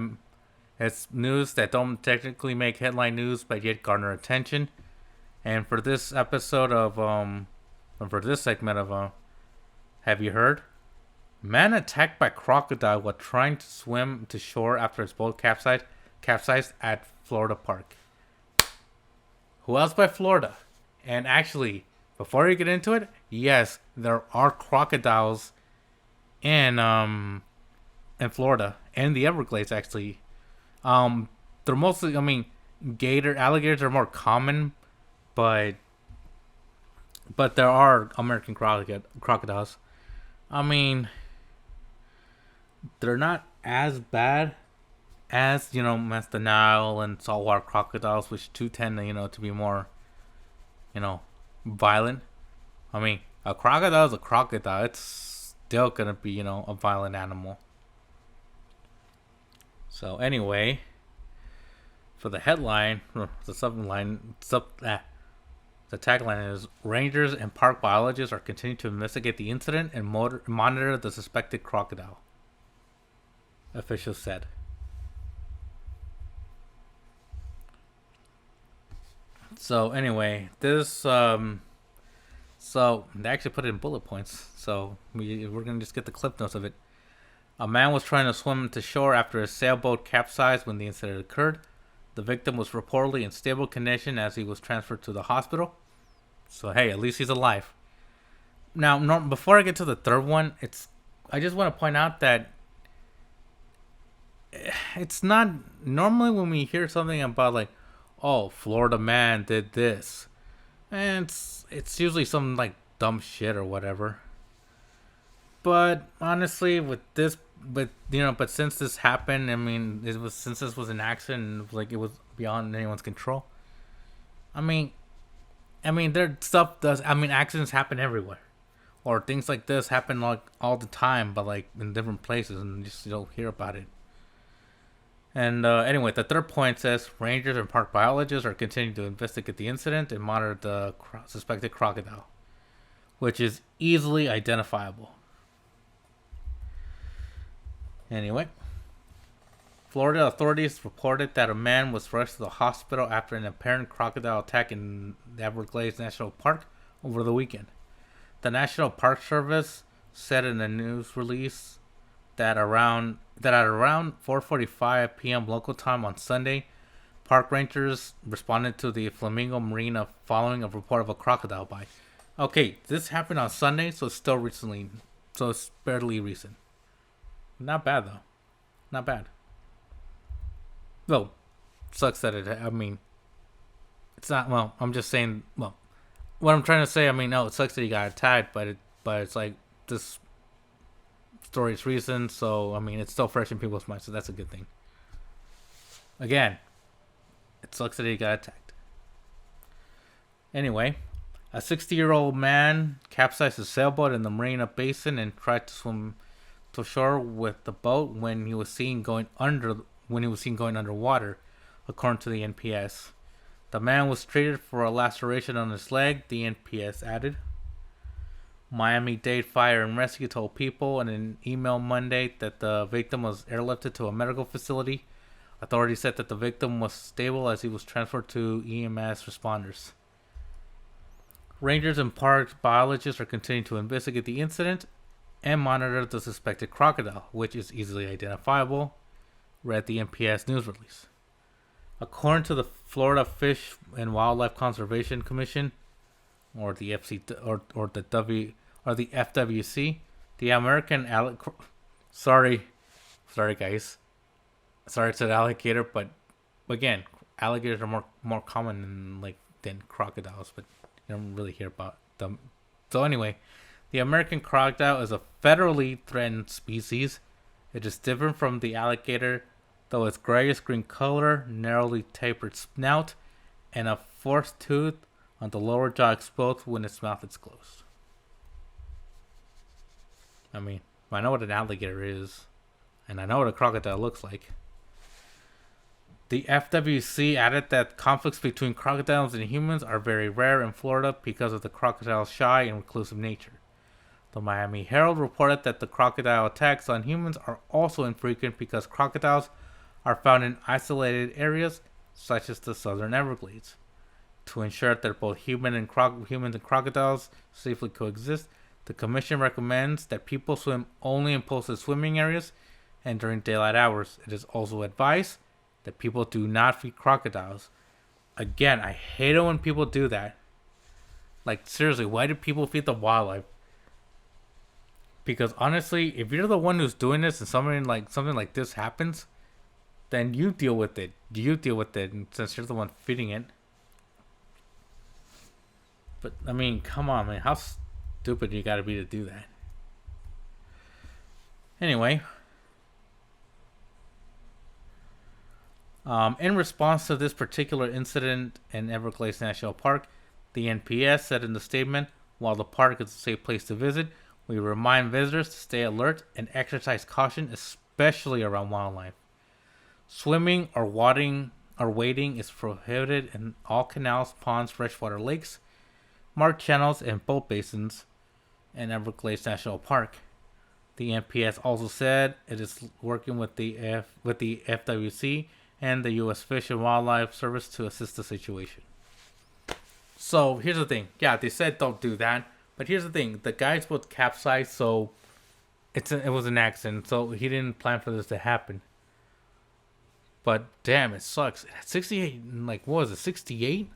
don't technically make headline news but yet garner attention. And for this episode of for this segment of Have You Heard? Man attacked by crocodile while trying to swim to shore after his boat capsized at Florida park. Who else by Florida? And actually, before you get into it, yes, there are crocodiles in Florida and the Everglades. Actually, they're mostly. I mean, alligators are more common, but there are American crocodiles. I mean, they're not as bad as as the Nile and saltwater crocodiles, which do tend to to be more violent. I mean, a crocodile is a crocodile. It's still gonna be, a violent animal. So anyway, for the headline, the tagline is Rangers and park biologists are continuing to investigate the incident and monitor the suspected crocodile. Officials said. So anyway, this so they actually put it in bullet points. So we're gonna just get the clip notes of it. A man was trying to swim to shore after his sailboat capsized when the incident occurred. The victim was reportedly in stable condition as he was transferred to the hospital. So hey, at least he's alive. Now, before I get to the third one, I just want to point out that it's not normally when we hear something about like, oh, Florida man did this, and it's usually some like dumb shit or whatever. But honestly, with this, but since this happened, I mean, since this was an accident, like it was beyond anyone's control. I mean, there stuff does. I mean, accidents happen everywhere, or things like this happen like all the time, but like in different places, and just you don't hear about it. And anyway, the third point says rangers and park biologists are continuing to investigate the incident and monitor the suspected crocodile. which is easily identifiable. Anyway, Florida authorities reported that a man was rushed to the hospital after an apparent crocodile attack in the Everglades National Park over the weekend. The National Park Service said in a news release that at around 4:45 p.m. local time on Sunday, park rangers responded to the Flamingo Marina following a report of a crocodile bite. Okay, this happened on Sunday, so it's still recently, so it's barely recent. Not bad though, not bad. Well, sucks that it's not. Well, I'm just saying. Well, what I'm trying to say, no, it sucks that he got attacked, but it's like this story is recent, so it's still fresh in people's minds, so that's a good thing. Again, it sucks that he got attacked. Anyway, a 60-year-old man capsized a sailboat in the Marina Basin and tried to swim to shore with the boat when he was seen going underwater, according to the NPS. The man was treated for a laceration on his leg, the NPS added. Miami-Dade Fire and Rescue told people in an email Monday that the victim was airlifted to a medical facility. Authorities said that the victim was stable as he was transferred to EMS responders. Rangers and park biologists are continuing to investigate the incident and monitor the suspected crocodile, which is easily identifiable, read the NPS news release. According to the Florida Fish and Wildlife Conservation Commission, or the FWC, the American sorry guys, sorry to the alligator, but again, alligators are more common than crocodiles, but you don't really hear about them. So anyway, the American crocodile is a federally threatened species. It is different from the alligator, though its grayish-green color, narrowly tapered snout, and a forked tooth on the lower jaw exposed when its mouth is closed. I know what an alligator is, and I know what a crocodile looks like. The FWC added that conflicts between crocodiles and humans are very rare in Florida because of the crocodile's shy and reclusive nature. The Miami Herald reported that the crocodile attacks on humans are also infrequent because crocodiles are found in isolated areas such as the southern Everglades. To ensure that both humans and crocodiles safely coexist, the commission recommends that people swim only in posted swimming areas and during daylight hours. It is also advised that people do not feed crocodiles. Again, I hate it when people do that. Seriously, why do people feed the wildlife? Because honestly, if you're the one who's doing this and something like this happens, then you deal with it. And since you're the one feeding it. But come on, man. How stupid you gotta be to do that? Anyway. In response to this particular incident in Everglades National Park, the NPS said in the statement, while the park is a safe place to visit, we remind visitors to stay alert and exercise caution, especially around wildlife. Swimming or wading is prohibited in all canals, ponds, freshwater lakes, marked channels, and boat basins in Everglades National Park. The NPS also said it is working with the FWC and the U.S. Fish and Wildlife Service to assist the situation. So here's the thing. Yeah, they said don't do that. But here's the thing. The guy's boat capsized, so it was an accident. So he didn't plan for this to happen. But damn, it sucks. 68, what was it, 68?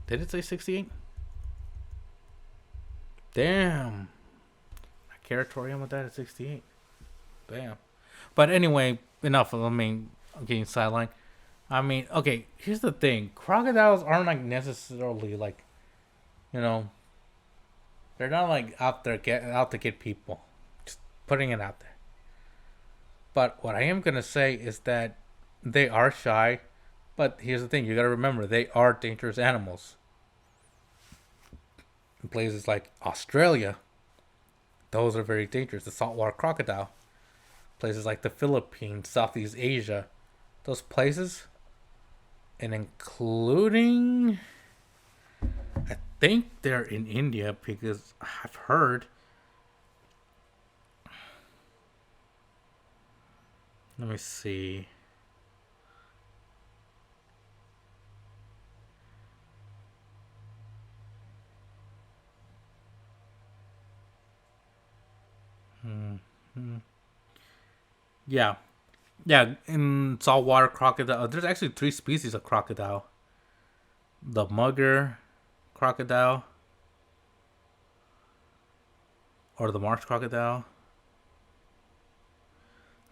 Did it say 68? Damn. Akira Toriyama died at 68. Damn. But anyway, enough. I'm getting sidelined. Okay, here's the thing. Crocodiles aren't necessarily they're not out to get people. Just putting it out there. But what I am gonna say is that they are shy. But here's the thing: you gotta remember they are dangerous animals. In places like Australia, those are very dangerous. The saltwater crocodile. Places like the Philippines, Southeast Asia, those places, and including, I think they're in India because I've heard. Let me see. Yeah, yeah. In saltwater crocodile, there's actually three species of crocodile: the mugger crocodile, or the marsh crocodile,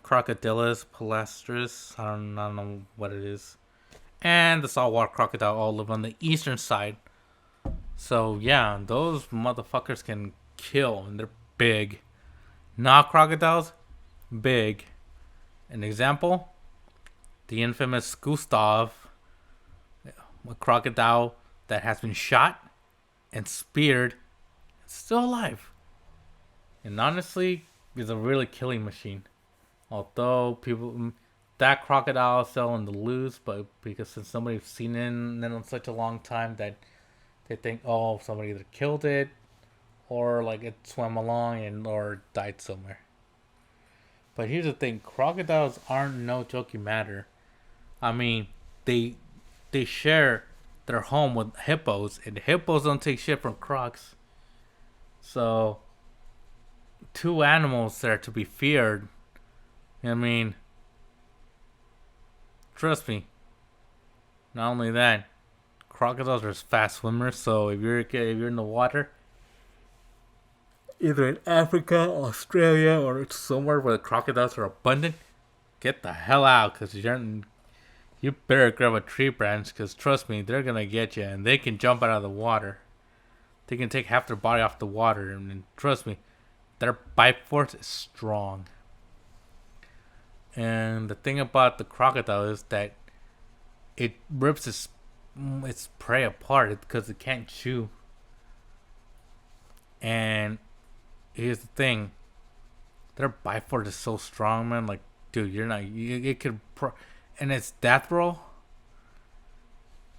Crocodilus palustris. I don't know what it is, and the saltwater crocodile all live on the eastern side. So yeah, those motherfuckers can kill, and they're big. Not crocodiles, big. An example: the infamous Gustav, a crocodile that has been shot and speared, still alive. And honestly, is a really killing machine. Although people, that crocodile is still on the loose, but because since nobody's seen it in such a long time that they think, oh, somebody either killed it or like it swam along and or died somewhere. But here's the thing: crocodiles aren't no joking matter. I mean, they they share their home with hippos, and hippos don't take shit from crocs. So two animals there to be feared. I mean, trust me. Not only that, crocodiles are fast swimmers. So if you're in the water, either in Africa, Australia, or somewhere where the crocodiles are abundant, get the hell out, cause you better grab a tree branch, cause trust me, they're gonna get you, and they can jump out of the water. They can take half their body off the water, and trust me, their bite force is strong. And the thing about the crocodile is that it rips its prey apart because it can't chew. And here's the thing: their bite force is so strong, man. Like, dude, you're not. It could, and it's death roll.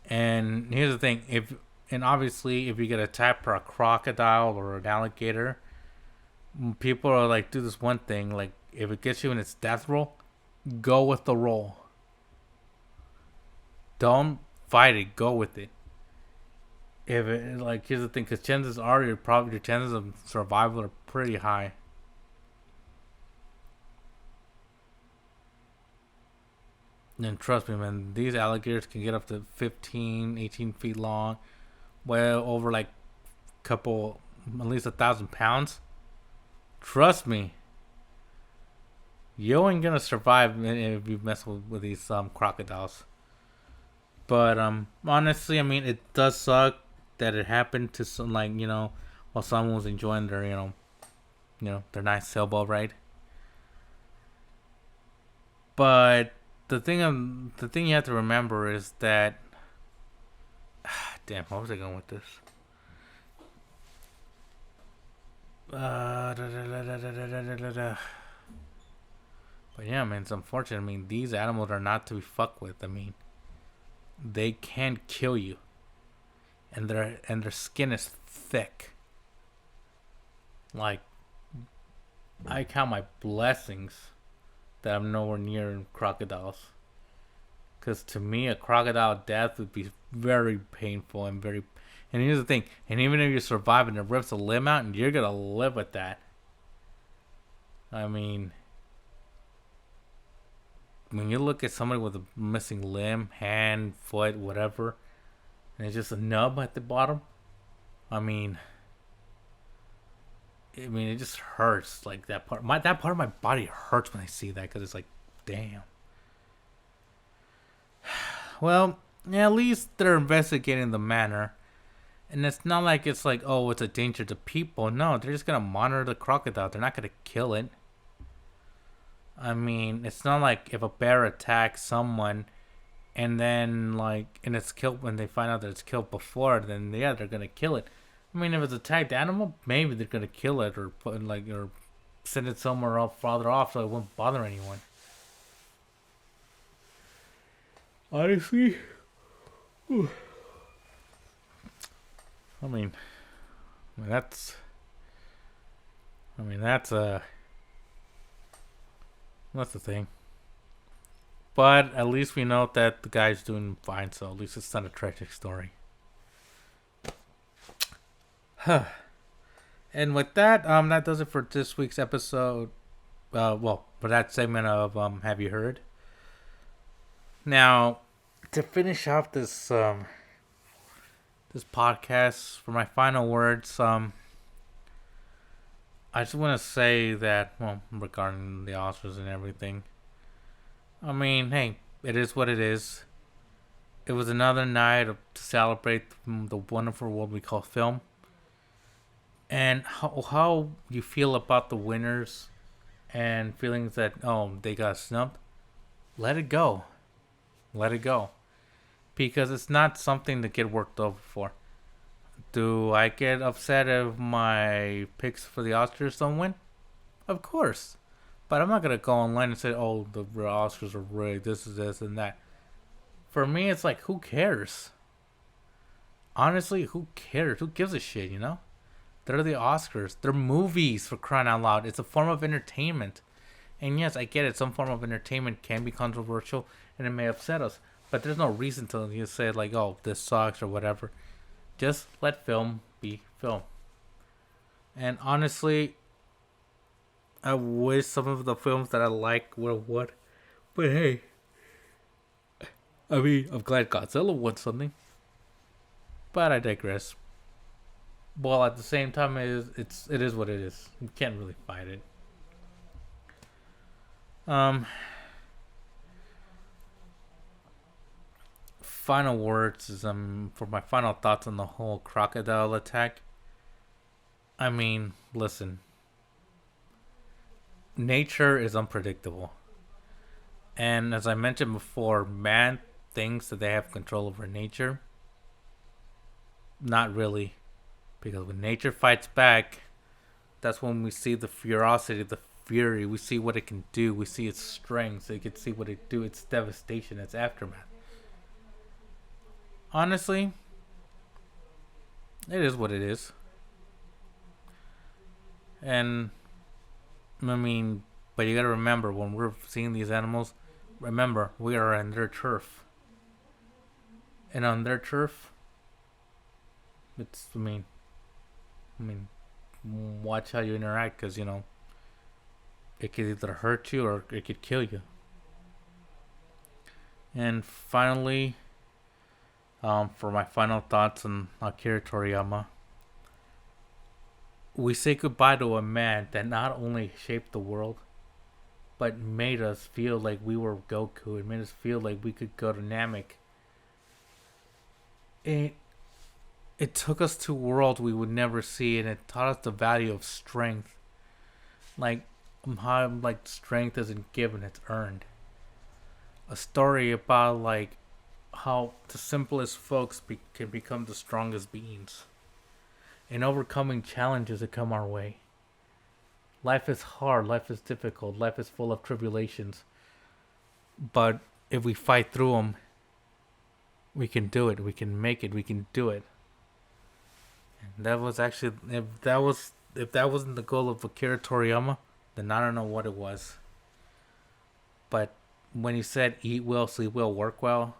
And here's the thing: if and obviously, if you get attacked by a crocodile or an alligator, people are like, do this one thing: like, if it gets you in its death roll, go with the roll. Don't fight it. Go with it. If it like, here's the thing: because chances are your chances of survival are pretty high. And trust me, man, these alligators can get up to 15, 18 feet long, well over like couple, at least 1,000 pounds. Trust me, you ain't gonna survive if you mess with these crocodiles. But honestly, I mean, it does suck that it happened to some, like, while someone was enjoying their their nice sailboat ride. But the thing you have to remember is that damn, what was I going with this? Da, da, da, da, da. But yeah, man, it's unfortunate. I mean, these animals are not to be fucked with. I mean, they can kill you, and their skin is thick. Like, I count my blessings that I'm nowhere near crocodiles. Because to me, a crocodile death would be very painful and very. And here's the thing: and even if you survive and it rips a limb out, and you're gonna live with that. I mean, when you look at somebody with a missing limb, hand, foot, whatever, and it's just a nub at the bottom, I mean, it just hurts. Like that part of my body hurts when I see that because it's like, damn. Well, yeah, at least they're investigating the matter, and it's not like it's like, oh, it's a danger to people. No, they're just gonna monitor the crocodile. They're not gonna kill it. I mean, it's not like if a bear attacks someone and then and it's killed when they find out that it's killed before, then yeah, they're gonna kill it. I mean, if it's attacked animal, maybe they're gonna kill it or or send it somewhere else farther off so it won't bother anyone. Honestly, I mean, that's. I mean, that's the thing. But at least we know that the guy's doing fine, so at least it's not a tragic story. Huh. And with that, that does it for this week's episode. Well, for that segment of Have You Heard? Now, to finish off this podcast, for my final words, I just want to say that, well, regarding the Oscars and everything, I mean, hey, it is what it is. It was another night to celebrate the wonderful world we call film. And how you feel about the winners and feelings that, oh, they got snubbed, let it go. Let it go. Because it's not something to get worked over for. Do I get upset if my picks for the Oscars don't win? Of course. But I'm not going to go online and say, oh, the Oscars are rigged, this is this and that. For me, it's like, who cares? Honestly, who cares? Who gives a shit, you know? They're the Oscars. They're movies, for crying out loud. It's a form of entertainment. And yes, I get it. Some form of entertainment can be controversial and it may upset us. But there's no reason to you say, like, oh, this sucks or whatever. Just let film be film. And honestly, I wish some of the films that I like would have won. But hey, I mean, I'm glad Godzilla won something. But I digress. Well, at the same time, it is what it is. You can't really fight it. Final words is for my final thoughts on the whole crocodile attack. I mean, listen. Nature is unpredictable. And as I mentioned before, man thinks that they have control over nature. Not really. Because when nature fights back, that's when we see the ferocity, the fury. We see what it can do. We see its strength. So you can see what it do. Its devastation, its aftermath. Honestly, it is what it is. And, I mean, but you gotta remember, when we're seeing these animals, remember, we are on their turf. And on their turf, it's, I mean, watch how you interact, because, you know, it could either hurt you or it could kill you. And finally, for my final thoughts on Akira Toriyama, we say goodbye to a man that not only shaped the world, but made us feel like we were Goku. It made us feel like we could go to Namek. It took us to worlds we would never see, and it taught us the value of strength. Like, how like strength isn't given, it's earned. A story about like how the simplest folks can become the strongest beings, and overcoming challenges that come our way. Life is hard, life is difficult, life is full of tribulations. But if we fight through them, we can do it, we can make it, we can do it. And that was actually, if that wasn't the goal of Akira Toriyama, then I don't know what it was. But when he said eat well, sleep well, work well,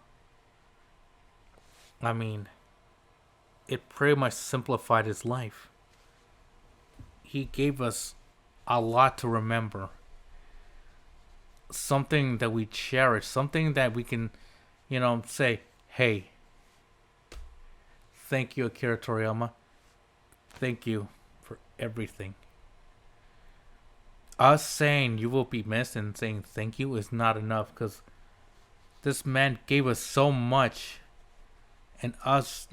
I mean, it pretty much simplified his life. He gave us a lot to remember. Something that we cherish. Something that we can, say, hey, thank you, Akira Toriyama. Thank you for everything. Us saying you will be missed and saying thank you is not enough, because this man gave us so much, and us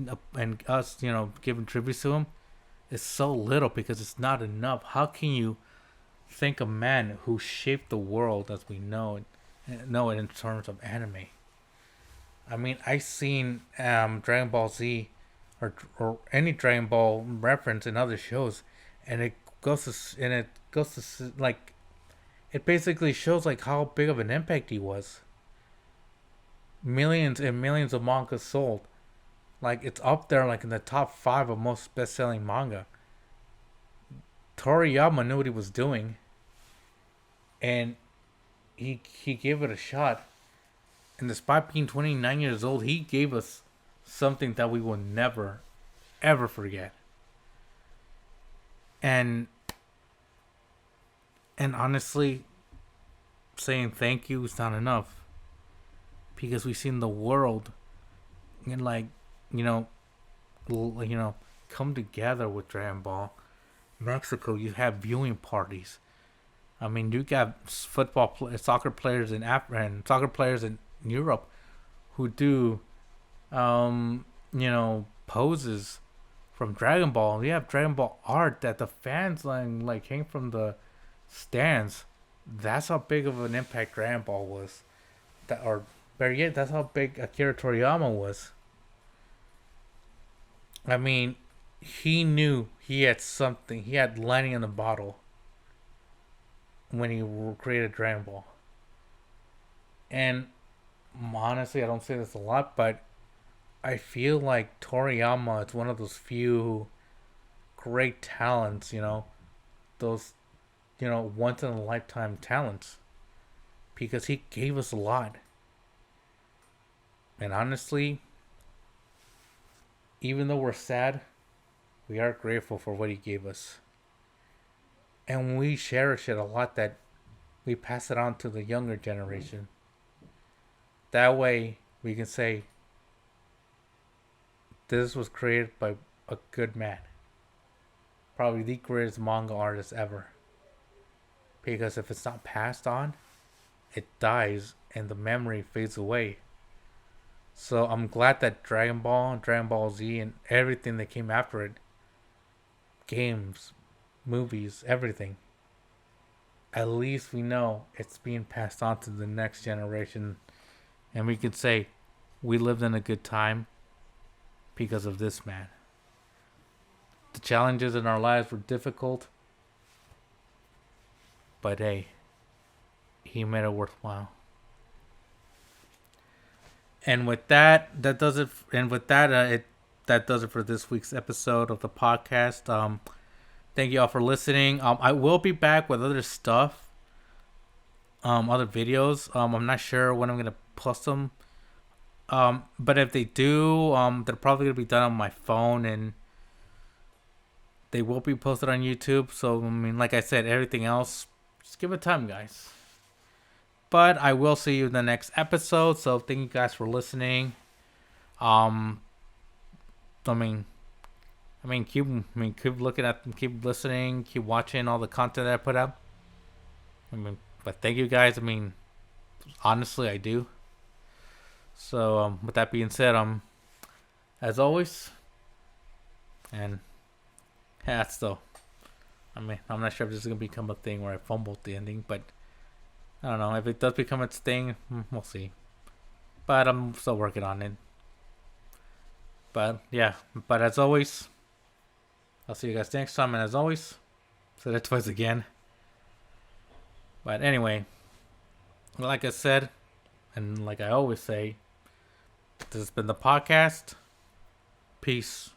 giving tribute to him is so little because it's not enough. How can you thank a man who shaped the world as we know it in terms of anime? I mean, I seen Dragon Ball Z or any Dragon Ball reference in other shows, and it basically shows like how big of an impact he was. Millions and millions of mangas sold. Like, it's up there, like, in the top 5 of most best-selling manga. Toriyama knew what he was doing, and he gave it a shot. And despite being 29 years old, he gave us something that we will never, ever forget. And honestly, saying thank you is not enough, because we've seen the world and, like, you know, come together with Dragon Ball. Mexico, you have viewing parties. I mean, you got soccer players in Africa and soccer players in Europe who do, poses from Dragon Ball. We have Dragon Ball art that the fans like hang from the stands. That's how big of an impact Dragon Ball was. That, or better yet, that's how big Akira Toriyama was. I mean, he knew he had something. He had lightning in the bottle when he created Dragon Ball. And honestly, I don't say this a lot, but I feel like Toriyama is one of those few great talents, those, once in a lifetime talents, because he gave us a lot. And honestly, even though we're sad, we are grateful for what he gave us. And we cherish it a lot, that we pass it on to the younger generation. That way, we can say, this was created by a good man. Probably the greatest manga artist ever. Because if it's not passed on, it dies and the memory fades away. So I'm glad that Dragon Ball, Dragon Ball Z, and everything that came after it, games, movies, everything, at least we know it's being passed on to the next generation. And we can say, we lived in a good time because of this man. The challenges in our lives were difficult, but hey, he made it worthwhile. And with that, that does it. And with that, that does it for this week's episode of the podcast. Thank you all for listening. I will be back with other stuff, other videos. I'm not sure when I'm gonna post them. But if they do, they're probably gonna be done on my phone, and they will be posted on YouTube. So I mean, like I said, everything else, just give it time, guys. But I will see you in the next episode. So thank you guys for listening. I mean, keep looking at them, keep listening, keep watching all the content that I put out. I mean, but thank you guys. I mean, honestly, I do. So with that being said, as always, and yeah, still, I mean, I'm not sure if this is gonna become a thing where I fumble at the ending, but I don't know. If it does become its thing, we'll see. But I'm still working on it. But yeah, but as always, I'll see you guys next time. And as always, say that twice again. But anyway, like I said, and like I always say, this has been the podcast. Peace.